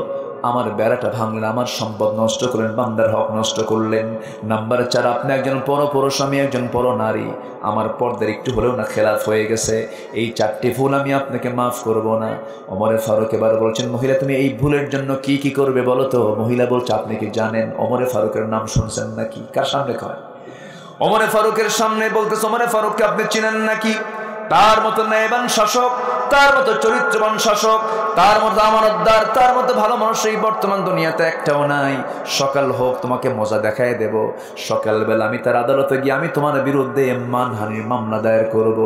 আমার বেড়াটা ভাঙলেন, আমার সম্পদ নষ্ট করলেন, বান্দার হক নষ্ট করলেন। নাম্বার 4, আপনি একজন পরপুরুষ, আমি একজন পর নারী, আমার পর্দার একটু হলেও না খেলাফ হয়ে গেছে, এই 4টি ভুল আমি আপনাকে মাফ করব না। ওমর ফারুক এবার বলছেন, মহিলা তুমি এই ভুলের জন্য কি কি করবে বলো তো? মহিলা বলছে, আপনি কি জানেন ওমর ফারুকের নাম শুনছেন নাকি? কার সামনে কয়? ওমর ফারুকের সামনে বলতেছে, ওমর ফারুককে আপনি চিনেন নাকি? তার মতো ন্যায়বান শাসক, তার মতো চরিত্রবান শাসক, তার মতো আমানতদার, তার মতো ভালো মানুষ এই বর্তমান দুনিয়াতে একটাও নাই। সকাল হোক, তোমাকে মজা দেখায় দেব, সকালবেলা আমি তার আদালতে গিয়ে আমি তোমার বিরুদ্ধে মানহানির মামলা দায়ের করব।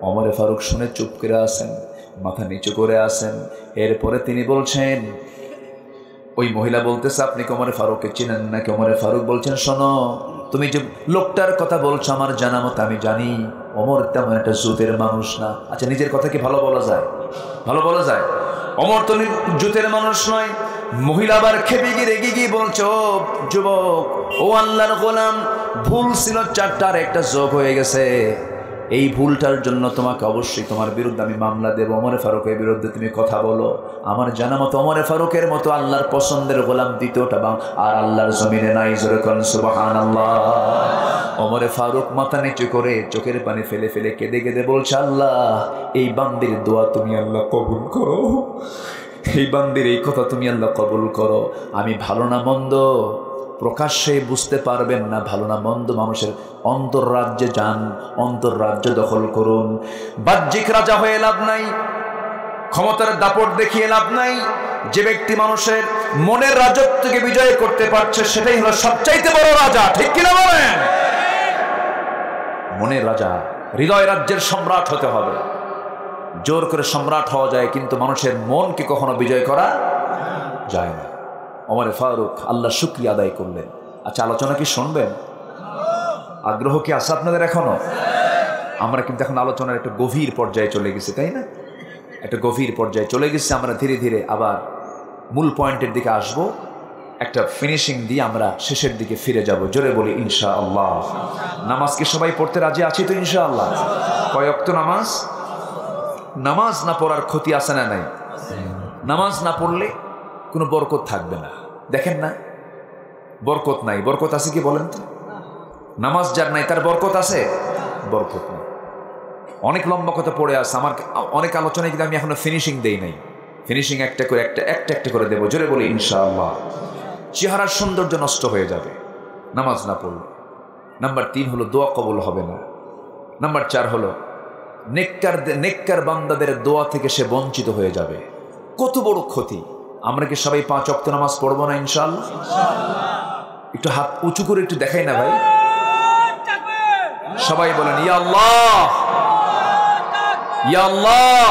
ওমর ফারুক শুনে চুপ করে আছেন, মাথা নিচু করে আছেন। এরপরে তিনি বলছেন, ওই মহিলা বলতেছে, আপনি কি ওমর ফারুককে চিনেন নাকি? ওমর ফারুক বলছেন, শোনো, তুমি যে লোকটার কথা বলছো আমার জানা মতো আমি জানি ওমর তেমন একটা জুতের মানুষ না। আচ্ছা, নিজের কথা কি ভালো বলা যায়? ভালো বলা যায়? ওমর তো জুতের মানুষ নয়। মহিলা আবার খেপে গিয়ে রেগে গিয়ে বলছে, ও যুবক, ও আল্লাহর গোলাম, ভুল ছিল 4টার একটা যোগ হয়ে গেছে, এই ভুলটার জন্য তোমাকে অবশ্যই তোমার বিরুদ্ধে আমি মামলা দেব। ওমর ফারুকের বিরুদ্ধে তুমি কথা বলো। আমার জানা মতো ওমর ফারুকের মতো আল্লাহর পছন্দের গোলাম দ্বিতীয়টা আর আল্লাহর জমিনে নাই। জোরে করেন সুবহানাল্লাহ। ওমর ফারুক মাথা নিচু করে চোখের পানি ফেলে ফেলে কেঁদে কেঁদে বলছে, আল্লাহ, এই বান্দির দোয়া তুমি আল্লাহ কবুল করো, এই বান্দির এই কথা তুমি আল্লাহ কবুল করো। আমি ভালো না মন্দ প্রকাশ্যে বুঝতে পারবেন না, ভালো না মন্দ মানুষের অন্তর্রাজ্যে যান, অন্তর্রাজ্য দখল করুন। বাহ্যিক রাজা হয়ে লাভ নাই, ক্ষমতার দাপট দেখিয়ে লাভ নাই। যে ব্যক্তি মানুষের মনের রাজত্বকে বিজয় করতে পারছে সেটাই হলো সবচাইতে বড় রাজা। ঠিক কিনা বলেন? মনের রাজা হৃদয় রাজ্যের সম্রাট হতে হবে। জোর করে সম্রাট হওয়া যায়, কিন্তু মানুষের মনকে কখনো বিজয় করা যায় না। ওমর ফারুক আল্লাহ শুকরিয়া আদায় করলেন। আচ্ছা, আলোচনা কি শুনবেন? আগ্রহ কি আছে আপনাদের এখনো? আমরা কিন্তু এখন আলোচনার একটা গভীর পর্যায়ে চলে গেছি, তাই না? একটা গভীর পর্যায়ে চলে গেছি। আমরা ধীরে ধীরে আবার মূল পয়েন্টের দিকে আসব। একটা ফিনিশিং দিয়ে আমরা শেষের দিকে ফিরে যাব। জোরে বলি ইনশাআল্লাহ। নামাজ কি সবাই পড়তে রাজি আছি তো ইনশাআল্লাহ? কয় ওয়াক্ত নামাজ? নামাজ না পড়ার ক্ষতি আছে না নাই? নামাজ না পড়লে কোনো বরকত থাকবে না। দেখেন না, বরকত নাই। বরকত আছে কি বলেন তো? নামাজ যার নাই তার বরকত আছে? বরকত নেই। অনেক লম্বা কথা পড়ে আছে আমার, অনেক আলোচনায় কিন্তু আমি এখনো ফিনিশিং দেই নাই। ফিনিশিং একটা করে একটা করে দেবো। জোরে বলি ইনশাআল্লাহ। চেহারার সৌন্দর্য নষ্ট হয়ে যাবে নামাজ না পড়লে। নাম্বার 3 হলো দোয়া কবুল হবে না। নাম্বার 4 হলো নেককার বান্দাদের দোয়া থেকে সে বঞ্চিত হয়ে যাবে। কত বড় ক্ষতি! আমরা কি সবাই 5 ওয়াক্ত নামাজ পড়বো না ইনশাআল্লাহ? একটু হাত উঁচু করে একটু দেখাই না ভাই। সবাই বলেন ইয়া আল্লাহ, ইয়া আল্লাহ,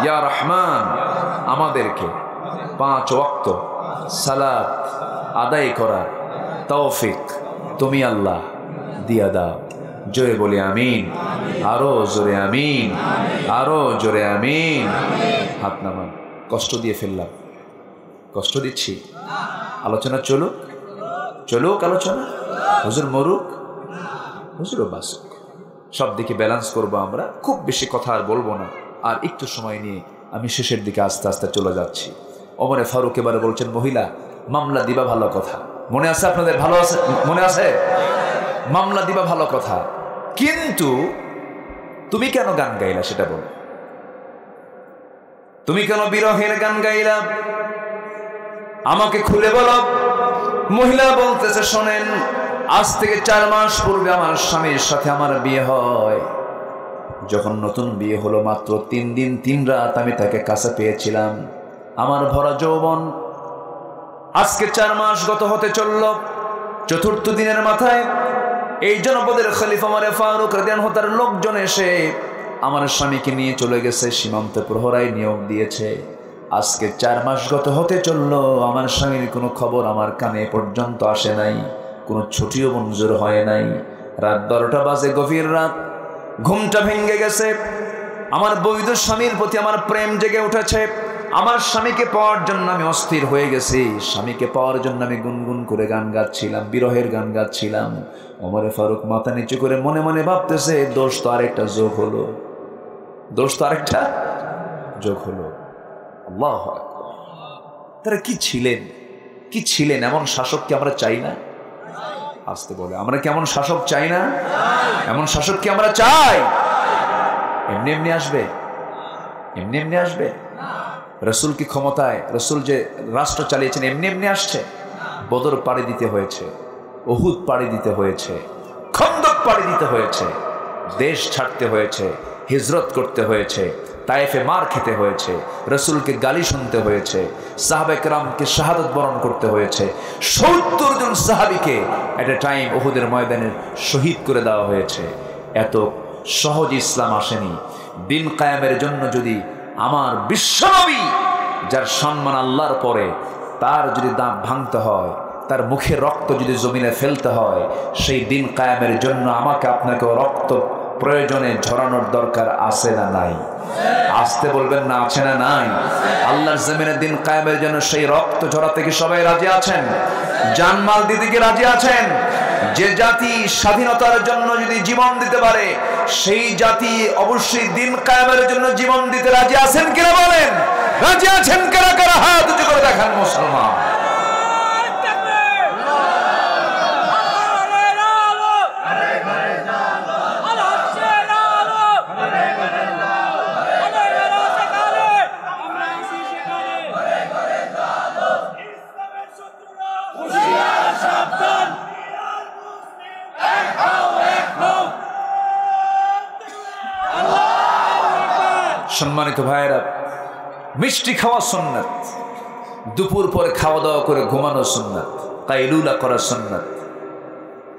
ইয়া রহমান। আমাদেরকে 5 ওয়াক্ত সালাত আদায় করার তৌফিক তুমি আল্লাহ দিয়া দাও। জোরে বলি আমিন। আরো জোরে আমিন, আরো জোরে আমিন। হাত নামান। কষ্ট দিয়ে ফেললাম? কষ্ট দিচ্ছি? আলোচনা চলুক, চলুক আলোচনা। হুজুর মরুক, হুজুরও বাসুক। সব দিকে ব্যালেন্স করবো আমরা। খুব বেশি কথা আর বলবো না। আর একটু সময় নিয়ে আমি শেষের দিকে আস্তে আস্তে চলে যাচ্ছি। ওমরে ফারুক এবারে বলছেন, মহিলা মামলা দিবা ভালো কথা। মনে আছে আপনাদের? ভালো আছে? মনে আছে? মামলা দিবা ভালো কথা, কিন্তু তুমি কেন গান গাইলা সেটা বলো। তুমি কেন বিরহের গান গাইলা আমাকে খুলে বলো। মহিলা বলতেছে, শোনেন, আজ থেকে 4 মাস পূর্বে আমার স্বামীর সাথে আমার বিয়ে হয়। যখন নতুন বিয়ে হলো, মাত্র 3 দিন 3 রাত আমি তাকে কাছে পেয়েছিলাম। আমার ভরা যৌবন আজকে 4 মাস গত হতে চলল। 4র্থ দিনের মাথায় এই জনপদের খলিফা ওমর ফারুক রাদিয়াল্লাহু তাআলার লোকজন এসে আমার স্বামীকে নিয়ে চলে গেছে, সীমান্ত প্রহরায় নিয়োগ দিয়েছে। আজকে 4 মাস গত হতে চলল, আমার স্বামীর কোনো খবর আমার কানে পর্যন্ত আসে নাই, কোনো ছুটিও মঞ্জুর হয় নাই। রাত 12টা বাজে, গভীর রাত। ঘুমটা ভেঙে গেছে। আমার বৈধ স্বামীর প্রতি আমার প্রেম জেগে উঠেছে। আমার স্বামীকে পাওয়ার জন্য আমি অস্থির হয়ে গেছি। স্বামীকে পাওয়ার জন্য আমি গুনগুন করে গান গাচ্ছিলাম, বিরহের গান গাচ্ছিলাম। ওমর ফারুক মাথা নিচু করে মনে মনে ভাবতেছে, দোষ তো আরেকটা যোগ হলো, দোষ তো আরেকটা যোগ হলো। আল্লাহু আকবার। তারা কি ছিলেন, কি ছিলেন! এমন শাসককে আমরা চাই না? আসতে বলে, আমরা কি এমন শাসক চাই না? এমন শাসক কি আমরা চাই? এমনি এমনি আসবে? এমনি এমনি আসবে? রসুল কি ক্ষমতায়, রসুল যে রাষ্ট্র চালিয়েছেন এমনি এমনি আসছে? বদর পাড়ি দিতে হয়েছে, উহুদ পাড়ি দিতে হয়েছে, খন্দক পাড়ি দিতে হয়েছে, দেশ ছাড়তে হয়েছে, হিজরত করতে হয়েছে, তায়েফে মার খেতে হয়েছে, রসুলকে গালি শুনতে হয়েছে, সাহাবে কেরামকে শাহাদত বরণ করতে হয়েছে। 70 জন সাহাবীকে এট এ টাইম উহুদের ময়দানে শহীদ করে দেওয়া হয়েছে। এত সহজ ইসলাম আসেনি। দিন কায়েমের জন্য যদি আমার বিশ্বনবী, যার সম্মান আল্লাহর পরে, তার যদি দাঁত ভাঙতে হয়, তার মুখে রক্ত যদি জমিনে ফেলতে হয়, সেই দিন কায়েমের জন্য আমাকে আপনাকে রক্ত প্রয়োজনে ঝরানোর দরকার আছে না নাই? আসতে বলবেন না, আছে না নাই? আল্লাহর জমিনে দিন কায়েমের জন্য সেই রক্ত ঝরাতে কি সবাই রাজি আছেন? জানমাল দিতে কি রাজি আছেন? যে জাতি স্বাধীনতার জন্য যদি জীবন দিতে পারে, সেই জাতি অবশ্যই দিন কায়েমের জন্য জীবন দিতে রাজি আছেন কিনা বলেন? রাজি আছেন কারা কারা? হাত উঁচু করে দেখান মুসলমান। সম্মানিত ভাইয়েরা, মিষ্টি খাওয়া সুন্নাত, দুপুর পরে খাওয়া দাওয়া করে ঘুমানো সুন্নাত, কাইলুলা করা সুন্নাত,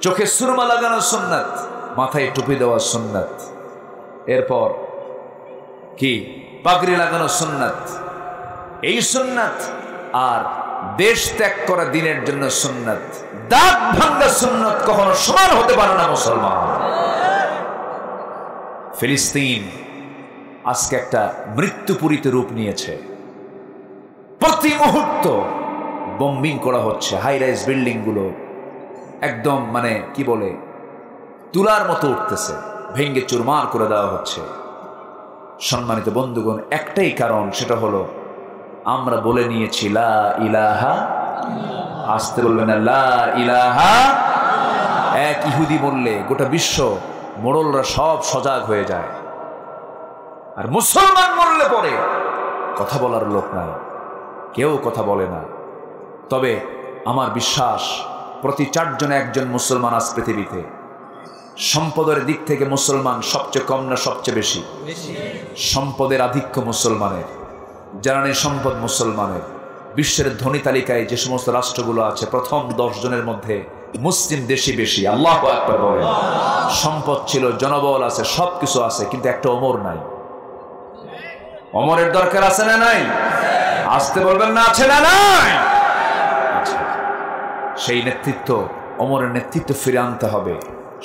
চোখে সুরমা লাগানো সুন্নাত, মাথায় টুপি দেওয়া সুন্নাত, এরপর কি পাগড়ি লাগানো সুন্নাত, এই সুন্নাত, আর দেশ ত্যাগ করা দিনের জন্য সুন্নাত। দাঁত ভাঙ্গা সুন্নাত কখনো সমান হতে পারে না মুসলমান। ফিলিস্তিন আজকে একটা মৃত্যুপুরীতে রূপ নিয়েছে। প্রতি মুহূর্ত বম্বিং করা হচ্ছে, হাই রাইজ বিল্ডিং গুলো একদম মানে কি বলে তুলার মতো উঠতেছে, ভেঙ্গে চুরমার করে দেওয়া হচ্ছে। সম্মানিত বন্ধুগণ, একটাই কারণ, সেটা হলো আমরা বলে নিয়েছি লা ইলাহা, আসতে বলবেন না লা ইলাহা। এক ইহুদি বললে গোটা বিশ্ব মোড়লরা সব সজাগ হয়ে যায়, আর মুসলমান বললে পরে কথা বলার লোক নাই, কেউ কথা বলে না। তবে আমার বিশ্বাস প্রতি 4 জনে একজন মুসলমান আজ পৃথিবীতে। সম্পদের দিক থেকে মুসলমান সবচেয়ে কম না সবচেয়ে বেশি? সম্পদের আধিক্য মুসলমানের, জ্বালানি সম্পদ মুসলমানের। বিশ্বের ধনী তালিকায় যে সমস্ত রাষ্ট্রগুলো আছে প্রথম 10 জনের মধ্যে মুসলিম দেশই বেশি। আল্লাহু আকবার বলেন। সম্পদ ছিল, জনবল আছে, সবকিছু আছে, কিন্তু একটা ওমর নাই। ওমরের দরকার আছে না নাই? আসতে বলবেন না আছে না নাই? সেই নেতৃত্ব, ওমরের নেতৃত্ব ফিরে আনতে হবে।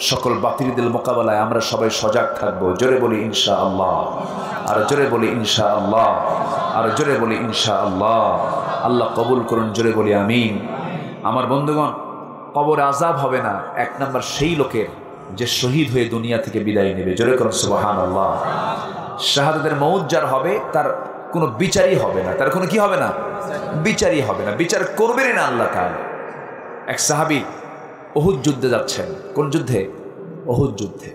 সকল বাতিলদের মোকাবেলায় আমরা সবাই সজাগ থাকবো। জোরে বলি ইনশাআল্লাহ, আর জোরে বলি ইনশাআল্লাহ, আর জোরে বলি ইনশাআল্লাহ। আল্লাহ কবুল করুন, জোরে বলি আমিন। আমার বন্ধুগণ, কবরে আযাব হবে না এক নাম্বার সেই লোকের যে শহীদ হয়ে দুনিয়া থেকে বিদায় নেবে। জোরে করুন সুবহানাল্লাহ। শাহাদাতের মউত যার হবে তার কোনো বিচারই হবে না, তার কোনো কি হবে না? বিচারই হবে না, বিচার করবেন না আল্লাহ তাআলা। এক সাহাবী উহুদ যুদ্ধে যাচ্ছেন। কোন যুদ্ধে? উহুদ যুদ্ধে।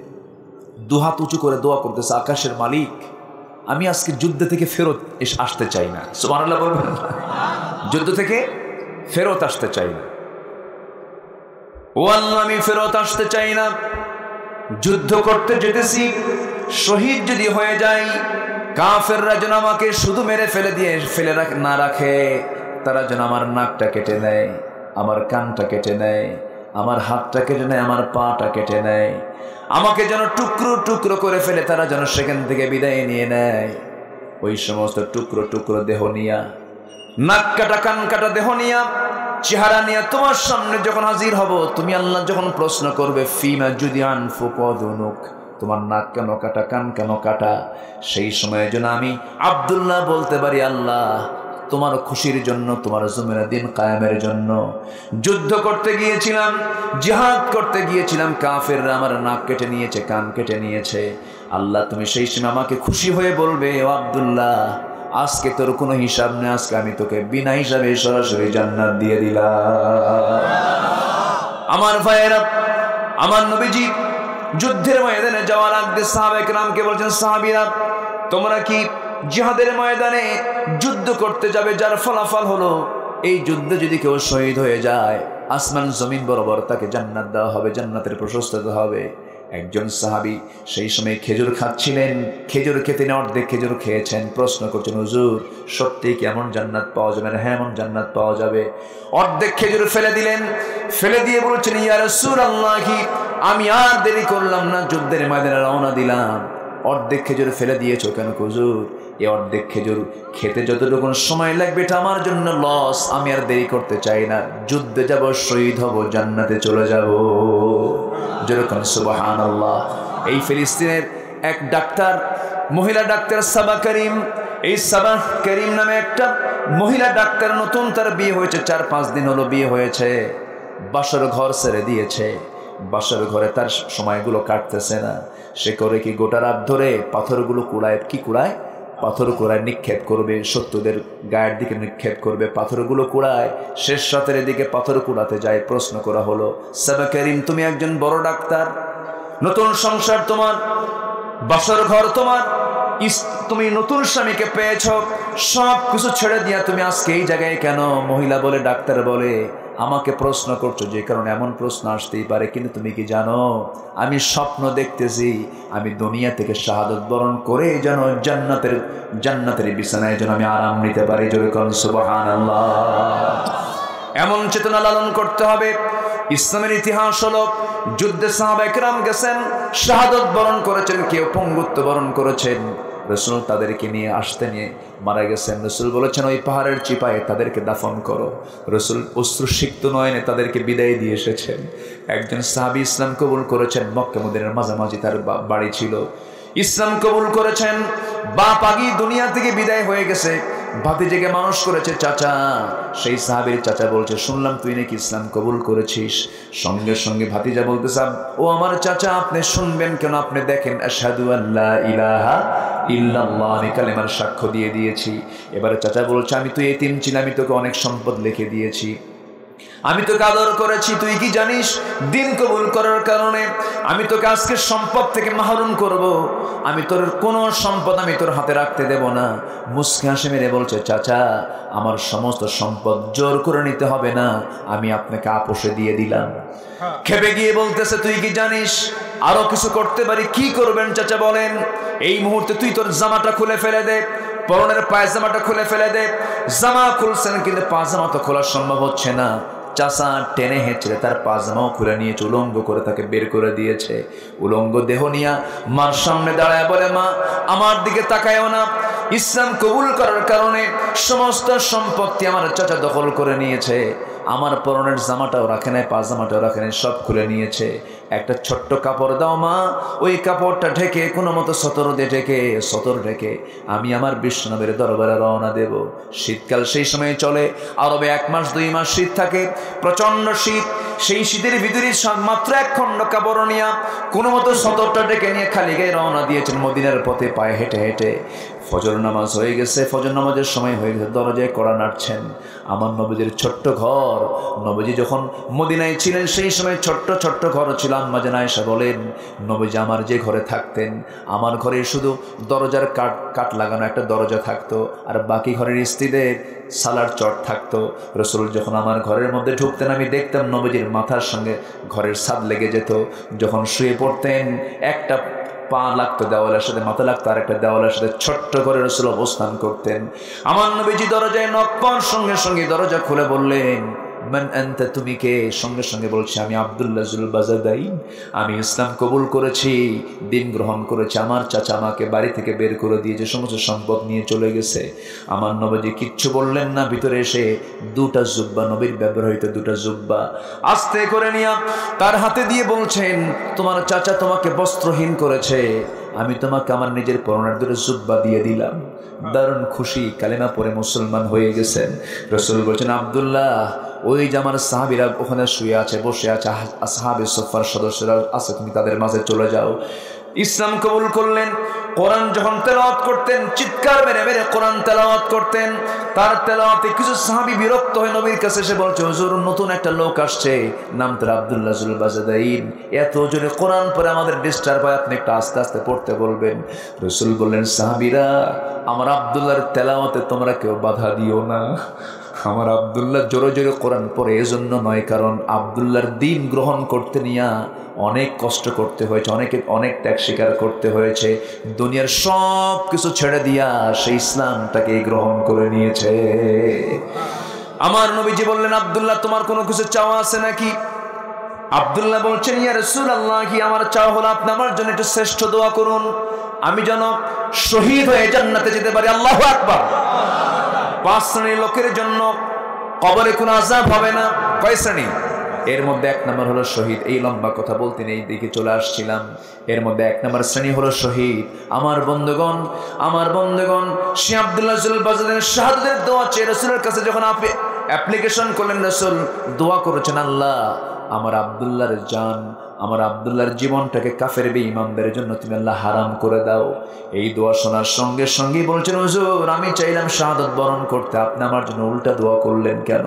দুহাত উঁচু করে দোয়া করতেছে, আকাশের মালিক, আমি আজকে যুদ্ধ থেকে ফেরত আসতে চাই না। সুবহানাল্লাহ বলবেন না? যুদ্ধ থেকে ফেরত আসতে চাই না। ও আল্লাহ, আমি ফেরত আসতে চাই না। যুদ্ধ করতে যেতেছি, শহীদ যদি হয়ে যাই, কাফেররা যেন আমাকে শুধু মেরে ফেলে না রাখে, তারা যেন আমার নাকটা কেটে নেয়, আমার কানটা কেটে নেয়, আমার হাতটা কেটে নেয়, আমার পাটা কেটে নেয়, আমাকে যেন টুকরো টুকরো করে ফেলে, তারা যেন সেখান থেকে বিদায় নিয়ে নেয়। ওই সমস্ত টুকরো টুকরো দেহ নিয়া, নাক কাটা কান কাটা দেহ নিয়া, চেহারা নিয়ে তোমার সামনে যখন হাজির হব, তুমি আল্লাহ যখন প্রশ্ন করবে ফিমা জুদিয়ান ফুকদুনুক, তোমার নাক কেন কাটা, কান কেন কাটা, সেই সময়ে যেন আমি আব্দুল্লাহ বলতে পারি, আল্লাহ তোমার খুশির জন্য, তোমার জমিনের দিন কায়েমের জন্য যুদ্ধ করতে গিয়েছিলাম, জিহাদ করতে গিয়েছিলাম, কাফেররা আমার নাক কেটে নিয়েছে, কান কেটে নিয়েছে। আল্লাহ তুমি সেই সময় আমাকে খুশি হয়ে বলবে, ও আব্দুল্লাহ, আজকে তোর কোনো হিসাব নেই, আজকে আমি তোকে বিনা হিসাবে সরাসরি জান্নাত দিয়ে দিলাম। আমার ভাইয়েরা, আমার নবীজি যুদ্ধের ময়দানে যাওয়ার আগে সাহাবায়ে কেরামকে বলছেন, সাহাবীরা তোমরা কি জিহাদের ময়দানে যুদ্ধ করতে যাবে যার ফলাফল হলো এই যুদ্ধে যদি কেউ শহীদ হয়ে যায়, আসমান জমিন বরাবর তাকে জান্নাত দেওয়া হবে, জান্নাতের প্রশস্তি হবে। একজন সাহাবী সেই সময় খেজুর খাচ্ছিলেন, খেজুর খেতে অর্ধেক খেজুর খেয়েছেন। প্রশ্ন করছেন, হুজুর সত্যি কি এমন জান্নাত পাওয়া যাবে? হ্যাঁ, এমন জান্নাত পাওয়া যাবে। অর্ধেক খেজুর ফেলে দিলেন, ফেলে দিয়ে বলছেন, ইয়া রাসূলুল্লাহ, আমি আর দেরি করলাম না, যুদ্ধের ময়দানে রওনা দিলাম। অর্ধেক খেজুর ফেলে দিয়েছো কেন হুজুর? এই অর্ধেক খেজুর খেতে যতটুকু সময় লাগবে এটা আমার জন্য লস, আমি আর দেরি করতে চাই না, যুদ্ধে যাব, শহীদ হব, জান্নাতে চলে যাব। যেরকম সুবহানাল্লাহ। এই ফিলিস্তিনের এক ডাক্তার, মহিলা ডাক্তার সাবা করিম, এই সাবা করিম নামে একটা মহিলা ডাক্তার, নতুন তার বিয়ে হয়েছে, 4-5 দিন হলো বিয়ে হয়েছে, বাসর ঘর ছেড়ে দিয়েছে। বাসর ঘরে তার সময়গুলো কাটতেছে না। সে করে কি, গোটা রাত ধরে পাথরগুলো কুড়ায়, কি কুড়ায়? পাথর কুড়ায়, নিক্ষেপ করবে, শত্রুদের গায়ের দিকে নিক্ষেপ করবে, পাথরগুলো কুড়ায়। শেষ রাতের দিকে পাথর কুড়াতে যায়। প্রশ্ন করা হলো, সাবা করিম, তুমি একজন বড় ডাক্তার, নতুন সংসার তোমার, বাসর ঘর তোমার, তুমি নতুন স্বামীকে পেয়েছ, সব কিছু ছেড়ে দিয়া তুমি আজকে এই জায়গায় কেন? মহিলা বলে, ডাক্তার বলে, আমাকে প্রশ্ন করছো যে কারণে এমন প্রশ্ন আসতেই পারে, কিন্তু তুমি কি জানো আমি স্বপ্ন দেখতেছি আমি দুনিয়া থেকে শাহাদাত বরণ করে যেন জান্নাতের বিছানায় যেন আমি আরাম নিতে পারি। জোরে করুন সুবহানাল্লাহ। এমন চেতনা লালন করতে হবে। ইসলামের ইতিহাস হলো যুদ্ধে সাহাবায়ে কেরাম গেছেন, শাহাদাত বরণ করেছেন, কেউ পঙ্গুত্ব বরণ করেছেন। রাসূল তাদেরকে নিয়ে মারা গেছেন। রাসূল বলেছেন ওই পাহাড়ের চিপায় তাদেরকে দাফন করো। রাসূল অশ্রুসিক্ত নয়নে তাদেরকে বিদায় দিয়ে এসেছেন। একজন সাহাবী ইসলাম কবুল করেছেন, মক্কা মদিনার মাঝামাঝি তার বাড়ি ছিল। ইসলাম কবুল করেছেন, বাপ আগে দুনিয়া থেকে বিদায় হয়ে গেছে, ভাতিজাকে মানুষ করেছে চাচা। সেই সাহাবীর চাচা বলছে, শুনলাম তুই নাকি ইসলাম কবুল করেছিস। সঙ্গে সঙ্গে ভাতিজা বলতেছে, ও আমার চাচা, আপনি শুনবেন কেন? আপনি দেখেন, আশহাদু আল্লা ইলাহা ইল্লাল্লাহ, আমি কালেমার সাক্ষ্য দিয়ে দিয়েছি। এবারে চাচা বলছে, আমি তো এতিম ছিলাম, আমি তোকে অনেক সম্পদ লিখে দিয়েছি, আমি তোকে আদর করেছি, তুই কি জানিস দিন কবুল করার কারণে আমি তোকে আজকে সম্পদ থেকে মাহরুম করব, আমি তোর কোনো সম্পদ আমি তোর হাতে রাখতে দেব না। মুস্কি হাসি মেরে বলছে, চাচা আমার সমস্ত সম্পদ জোর করে নিতে হবে না, আমি আপনাকে আপোষে দিয়ে দিলাম। খেপে গিয়ে বলতেছে, তুই কি জানিস আরো কিছু করতে পারি? কি করবেন চাচা বলেন? এই মুহূর্তে তুই তোর জামাটা খুলে ফেলে দে, পরনের পায়জামাটা খুলে ফেলে দে। জামা খুলছেন কিন্তু পায়জামা তো খোলা সম্ভব হচ্ছে না। চাচা টেনে হেঁচড়ে তার পায়জামাও খুলে নিয়েছে, উলঙ্গ করে তাকে বের করে দিয়েছে। উলঙ্গ দেহ নিয়ে মার সামনে দাঁড়ায় বলে, মা আমার দিকে তাকায়ও না, ইসলাম কবুল করার কারণে সমস্ত সম্পত্তি আমার চাচা দখল করে নিয়েছে, আমার পরনের জামাটাও রাখে নাই, পায়জামাটাও রাখে নাই, সব খুলে নিয়েছে। একটা ছোট্ট কাপড় দাও মা, ওই কাপড়টা ঢেকে কোনো মতো সতর ঢেকে আমি আমার বিশ্বনবীর দরবারে রওনা দেব। শীতকাল সেই সময় চলে, আরবে 1 মাস 2 মাস শীত থাকে, প্রচন্ড শীত। সেই শীতের ভিতরে মাত্র 1 খণ্ড কাপড় নিয়ে কোনো মতো সতরটা ঢেকে নিয়ে খালি গায়ে রওনা দিয়েছেন মদিনার পথে, পায়ে হেঁটে হেঁটে। ফজর নামাজ হয়ে গেছে, ফজর নামাজের সময় হয়ে গেছে, দরজায় কড়া নাড়ছেন। আমার নবীজির ছোট্ট ঘর, নবীজি যখন মদিনায় ছিলেন সেই সময় ছোট্ট ছোট্ট ঘর ছিল। আম্মা জান আয়েশা বলেন, নবীজি আমার যে ঘরে থাকতেন, আমার ঘরে শুধু দরজার কাঠ লাগানো একটা দরজা থাকতো, আর বাকি ঘরের স্ত্রীদের সালার চট থাকতো। রাসূল যখন আমার ঘরের মধ্যে ঢুকতেন, আমি দেখতাম নবীজির মাথার সঙ্গে ঘরের ছাদ লেগে যেত। যখন শুয়ে পড়তেন, একটা পা লাগতো দেওয়ালের সাথে, মাথা লাগতো আর একটা দেওয়ালের সাথে, ছোট্ট করে রাসূল অবস্থান করতেন। আমার নবীজি দরজায় নক করার সঙ্গে সঙ্গে দরজা খুলে বললেন, মান আনতা, তুমি কে? সঙ্গে সঙ্গে বলছি, আমি আব্দুল্লাহ জুল বাজাদাইন, আমি ইসলাম কবুল করেছি, দিন গ্রহণ করেছি। আমার চাচা আমাকে বাড়ি থেকে বের করে দিয়ে যে সমস্ত সম্পদ নিয়ে চলে গেছে। আমার নবীজি কিচ্ছু বললেন না। ভিতরে এসে 2টা জুব্বা, নবীর ব্যবহৃত 2টা জুব্বা আস্তে করে নিয়ে তার হাতে দিয়ে বলছেন, তোমার চাচা তোমাকে বস্ত্রহীন করেছে, আমি তোমাকে আমার নিজের পরনের 2টা জুব্বা দিয়ে দিলাম। দারুণ খুশি, কালেমা পড়ে মুসলমান হয়ে গেছেন। রাসূল বলছেন, আব্দুল্লাহ, ওই যে আমার সাহাবীরা ওখানে শুয়ে আছে, বসে আছে, আসহাবে সুফার সদস্যরা আছে, তুমি তাদের মাঝে চলে যাও। ইসলাম কবুল করলেন। কোরআন যখন তেলাওয়াত করতেন, চিৎকার মেরে মেরে কোরআন তেলাওয়াত করতেন। তার তেলাওয়াতে কিছু সাহাবী বিরক্ত হয়ে নবীর কাছে এসে বলছে, হুজুর নতুন একটা লোক আসছে, নাম তার আব্দুল্লাহ জুল বাজাদাইন, এত জোরে কোরআন পড়ে আমাদের ডিস্টার্ব হয়, আপনি একটু আস্তে আস্তে পড়তে বলবেন। রাসূল বললেন, সাহাবীরা, আমার আব্দুল্লাহর তেলাওয়াতে তোমরা কেউ বাধা দিও না। আমার আব্দুল্লাহ জোরে জোরে কোরআন পড়ে এজন্য নয়, কারণ আব্দুল্লাহর দিন গ্রহণ করতে নিয়ে অনেক কষ্ট করতে হয়েছে, অনেক ত্যাগ স্বীকার করতে হয়েছে। দুনিয়ার সব কিছু ছেড়ে দিয়া সেই ইসলামটাকে গ্রহণ করে নিয়েছে। আমার নবীজি বললেন, আব্দুল্লাহ, তোমার কোনো কিছু চাওয়া আছে নাকি? আব্দুল্লাহ বলছেন, ইয়া রাসূলুল্লাহ, কি আমার চাওয়া হলো আপনি আমার জন্য একটু শ্রেষ্ঠ দোয়া করুন, আমি যেন শহীদ হয়ে জান্নাতে যেতে পারি। আল্লাহু আকবার। 5 শ্রেণীর লোকের জন্য কবরে কোনো আযাব হবে না। কয় শ্রেণী? এর মধ্যে 1 নম্বর হলো শহীদ। এই লম্বা কথা বলতে নেই, দিকে চলে আসছিলাম। এর মধ্যে 1 নম্বর শ্রেণী হলো শহীদ। আমার বন্ধুগণ, সে আব্দুল্লাহ জুল বাজাদের শাহাদাতের দোয়া চেয়ে রাসূলের কাছে যখন আপনি অ্যাপ্লিকেশন করলেন, রাসূল দোয়া করেছেন, আল্লাহ আমার আব্দুল্লাহর জান, আমার আব্দুল্লাহর জীবনটাকে কাফের বেঈমানদের জন্য তুমি আল্লাহ হারাম করে দাও। এই দোয়া শোনার সঙ্গে সঙ্গেই বলছেন, হুজুর আমি চাইলাম শাহাদাত বরণ করতে, আপনি আমার জন্য উল্টা দোয়া করলেন কেন?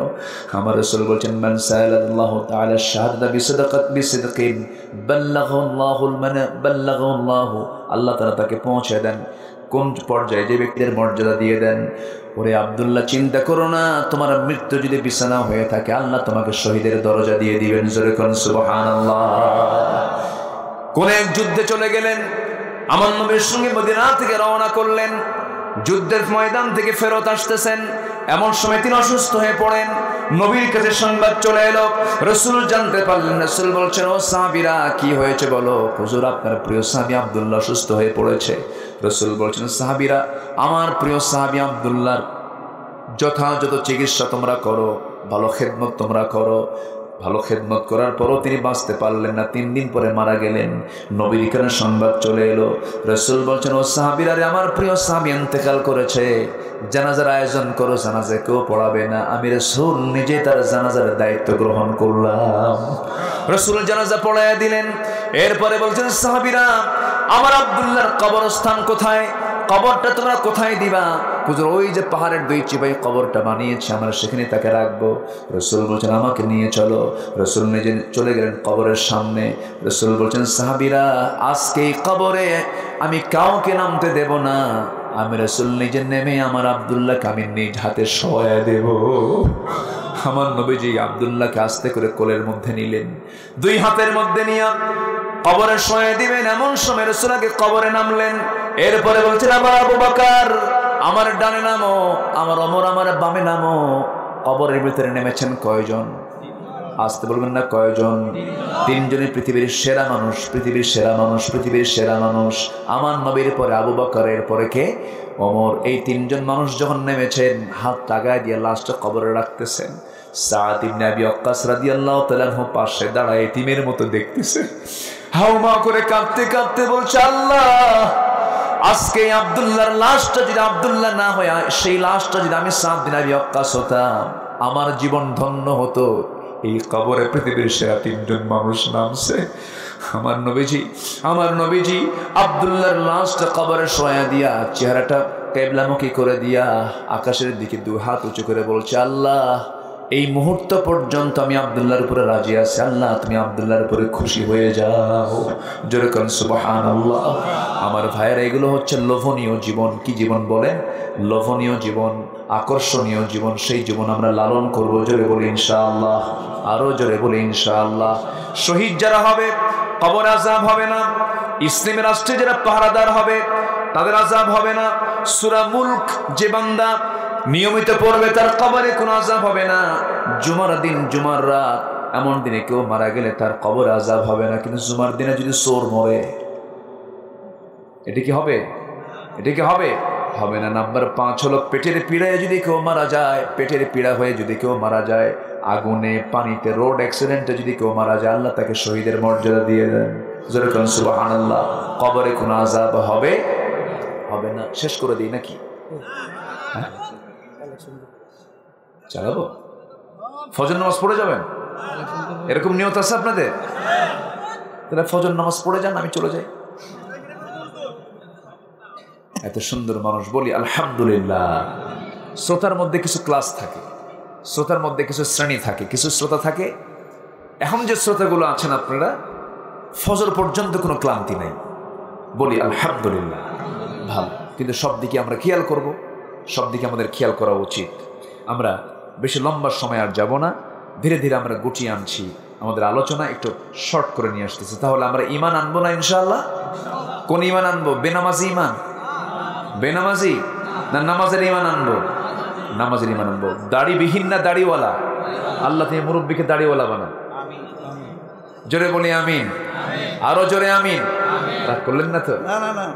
আমার রাসূল বলছেন, মান সাআলাল্লাহু তাআলা শাহাদাতা বিসিদকিন বাল্লাগাহুল্লাহু, আল্লাহ তাআলা তাকে পৌঁছে দেন। কোন পর্যায়ে? যে ব্যক্তির মর্যাদা দিয়ে দেন। ওরে আব্দুল্লাহ, চিন্তা করো না, তোমার মৃত্যু যদি বিছানা হয়ে থাকে, আল্লাহ তোমাকে শহীদের দরজা দিয়ে দিবেন। জোরে কোন সুবহানাল্লাহ। কোন এক যুদ্ধে চলে গেলেন, আমার নবীর সঙ্গে মদিনা থেকে রওনা করলেন। যুদ্ধের ময়দান থেকে ফেরত আসতেছেন, এমন সময় তিনি অসুস্থ হয়ে পড়েন। নবীর কাছে সংবাদ চলে এলো, রাসূল জানতে পারলেন। রাসূল বলছেন, ও সাহাবীরা কি হয়েছে বলো। হুজুর, আপনার প্রিয় সাহাবী আব্দুল্লাহ অসুস্থ হয়ে পড়েছে। রাসূল বলছেন, সাহাবীরা, আমার প্রিয় সাহাবী আব্দুল্লাহর যথাযথ চিকিৎসা তোমরা করো, ভালো খেদমত তোমরা করো। ভালো খেদমত করার পরও তিনি বাঁচতে পারলেন না, 3 দিন পরে মারা গেলেন। নবীর কাছে সংবাদ চলে এলো। রাসূল বলছেন, ও সাহাবীরা, আমার প্রিয় সাহাবী ইন্তেকাল করেছে, জানাজার আয়োজন করো, জানাজা কেউ পড়াবে না। আমি রাসূল নিজে তার জানাজার দায়িত্ব গ্রহণ করলাম। রাসূল জানাজা পড়াইয়া দিলেন। এরপরে বলছেন, সাহাবীরা, আমার আব্দুল্লাহর কবরস্থান কোথায়? কবরটা তোমরা কোথায় দিবা? হুজুর, ওই যে পাহাড়ের 2 চিপায় কবরটা বানিয়েছে, আমরা সেখানে তাকে রাখবো। রাসূল বলছেন, আমাকে নিয়ে চলো। রাসূল নিজে চলে গেলেন কবরের সামনে। রাসূল বলছেন, সাহাবীরা, আজকে এই কবরে আমি কাউকে নামতে দেব না। আমি রাসূল নিজে নেমে আমার আব্দুল্লাহকে আমি নিজ হাতে শোয়া দেব। আমার নবীজি আব্দুল্লাহকে আস্তে করে কোলের মধ্যে নিলেন, 2 হাতের মধ্যে নিয়ে কবরে শোয়া দিবেন। এমন সময় রাসূল আগে কবরে নামলেন। এরপরে বলছেন, আমার আবু বকর আমার ডানে নামো, আমার ওমর আমার বামে নামো। কবরের ভিতরে নেমেছেন কয়জন? আসতে বলবেন না, কয়জন? 3 জনই পৃথিবীর সেরা মানুষ, পৃথিবীর সেরা মানুষ, পৃথিবীর সেরা মানুষ। আমার নবীর পরে আবু বকরের পরে কে? ওমর। এই 3 জন মানুষ যখন নেমেছেন, হাত টাগায় দিয়ে লাশটা কবরে রাখতেছেন। সাদ ইবনে আবি ওয়াক্কাস রাদিয়াল্লাহু তাআলা আনহু পাশে দাঁড়ায় এতিমের মতো দেখতেছে, হাউমা করে কাঁদতে কাঁদতে বলছে, আল্লাহ, আজকে আব্দুল্লাহর লাশটা যদি আব্দুল্লাহ না হয়, সেই লাশটা যদি আমি সাদ বিন আবি ওয়াক্কাস হতাম, আমার জীবন ধন্য হতো। এই কবরে পৃথিবীর সেরা 3 জন মানুষ নামছে। আমার নবীজি আব্দুল্লাহর লাশটা কবরে শোয়া দিয়া, চেহারাটা কিবলামুখী করে দিয়া আকাশের দিকে 2 হাত উঁচু করে বলছে, আল্লাহ, এই মুহূর্ত পর্যন্ত আমি আব্দুল্লাহর উপরে রাজি আছি। আল্লাহ, তুমি আব্দুল্লাহর উপরে খুশি হয়ে যাও। জোরে বলেন সুবহানাল্লাহ। আমার ভাইয়েরা, এগুলো হচ্ছে লোভনীয় জীবন। কি জীবন বলেন? লোভনীয় জীবন, আকর্ষণীয় জীবন। সেই জীবন আমরা লালন করবো। জোরে বলি ইনশাআল্লাহ, আরো জোরে বলি ইনশাআল্লাহ। শহীদ যারা হবে, কবর আযাব হবে না। ইসলামী রাষ্ট্রে যারা পাহারাদার হবে, তাদের আযাব হবে না। সূরা মুলক যে বান্দা নিয়মিত পড়বে, তার কবরে কোনো আযাব হবে না। জুমার দিন, জুমার রাত, এমন দিনে কেউ মারা গেলে তার কবরে আযাব হবে না। কিন্তু জুমার দিনে যদি চোর মরে, এটা কি হবে? এটা কি হবে? হবে না। নাম্বার 5 হলো পেটের পীড়ায় যদি কেউ মারা যায়, পেটের পীড়া হয়ে যদি কেউ মারা যায়, আগুনে, পানিতে, রোড অ্যাক্সিডেন্টে যদি কেউ মারা যায়, আল্লাহ তাকে শহীদের মর্যাদা দিয়ে দেন। জোরে বলেন সুবহানাল্লাহ। কবরে কোনো আযাব হবে না। শেষ করে দিই নাকি? হ্যাঁ, চালাবো? ফজর নামাজ পড়ে যাবেন, এরকম নিয়ত আছে আপনাদের? তাহলে ফজর নামাজ পড়ে যান, আমি চলে যাই। এত সুন্দর মানুষ, বলি আলহামদুলিল্লাহ। শ্রোতার মধ্যে কিছু ক্লাস থাকে, শ্রোতার মধ্যে কিছু শ্রেণী থাকে, কিছু শ্রোতা থাকে। এখন যে শ্রোতাগুলো আছেন আপনারা, ফজর পর্যন্ত কোনো ক্লান্তি নাই, বলি আলহামদুলিল্লাহ, ভালো। কিন্তু সব দিকে আমরা খেয়াল করব, সব দিকে আমাদের খেয়াল করা উচিত। আমরা বেশি লম্বা সময় আর যাব না, ধীরে ধীরে আমরা গুটিয়ে আনছি আমাদের আলোচনা, একটু শর্ট করে নিয়ে আসতেছি। তাহলে আমরা ইমান আনবো না ইনশাআল্লাহ? কোন ইমান আনবো? বেনামাজি ইমান? বেনামাজি না নামাজের ইমান আনবো? নামাজের ইমান আনবো। দাড়িবিহীন না দাড়িওয়ালা? আল্লাহ তুমি মুরব্বীকে দাড়িওয়ালা বানান। জোরে বলি আমিন, আরো জোরে আমিন। রাগ করলেন না তো? না।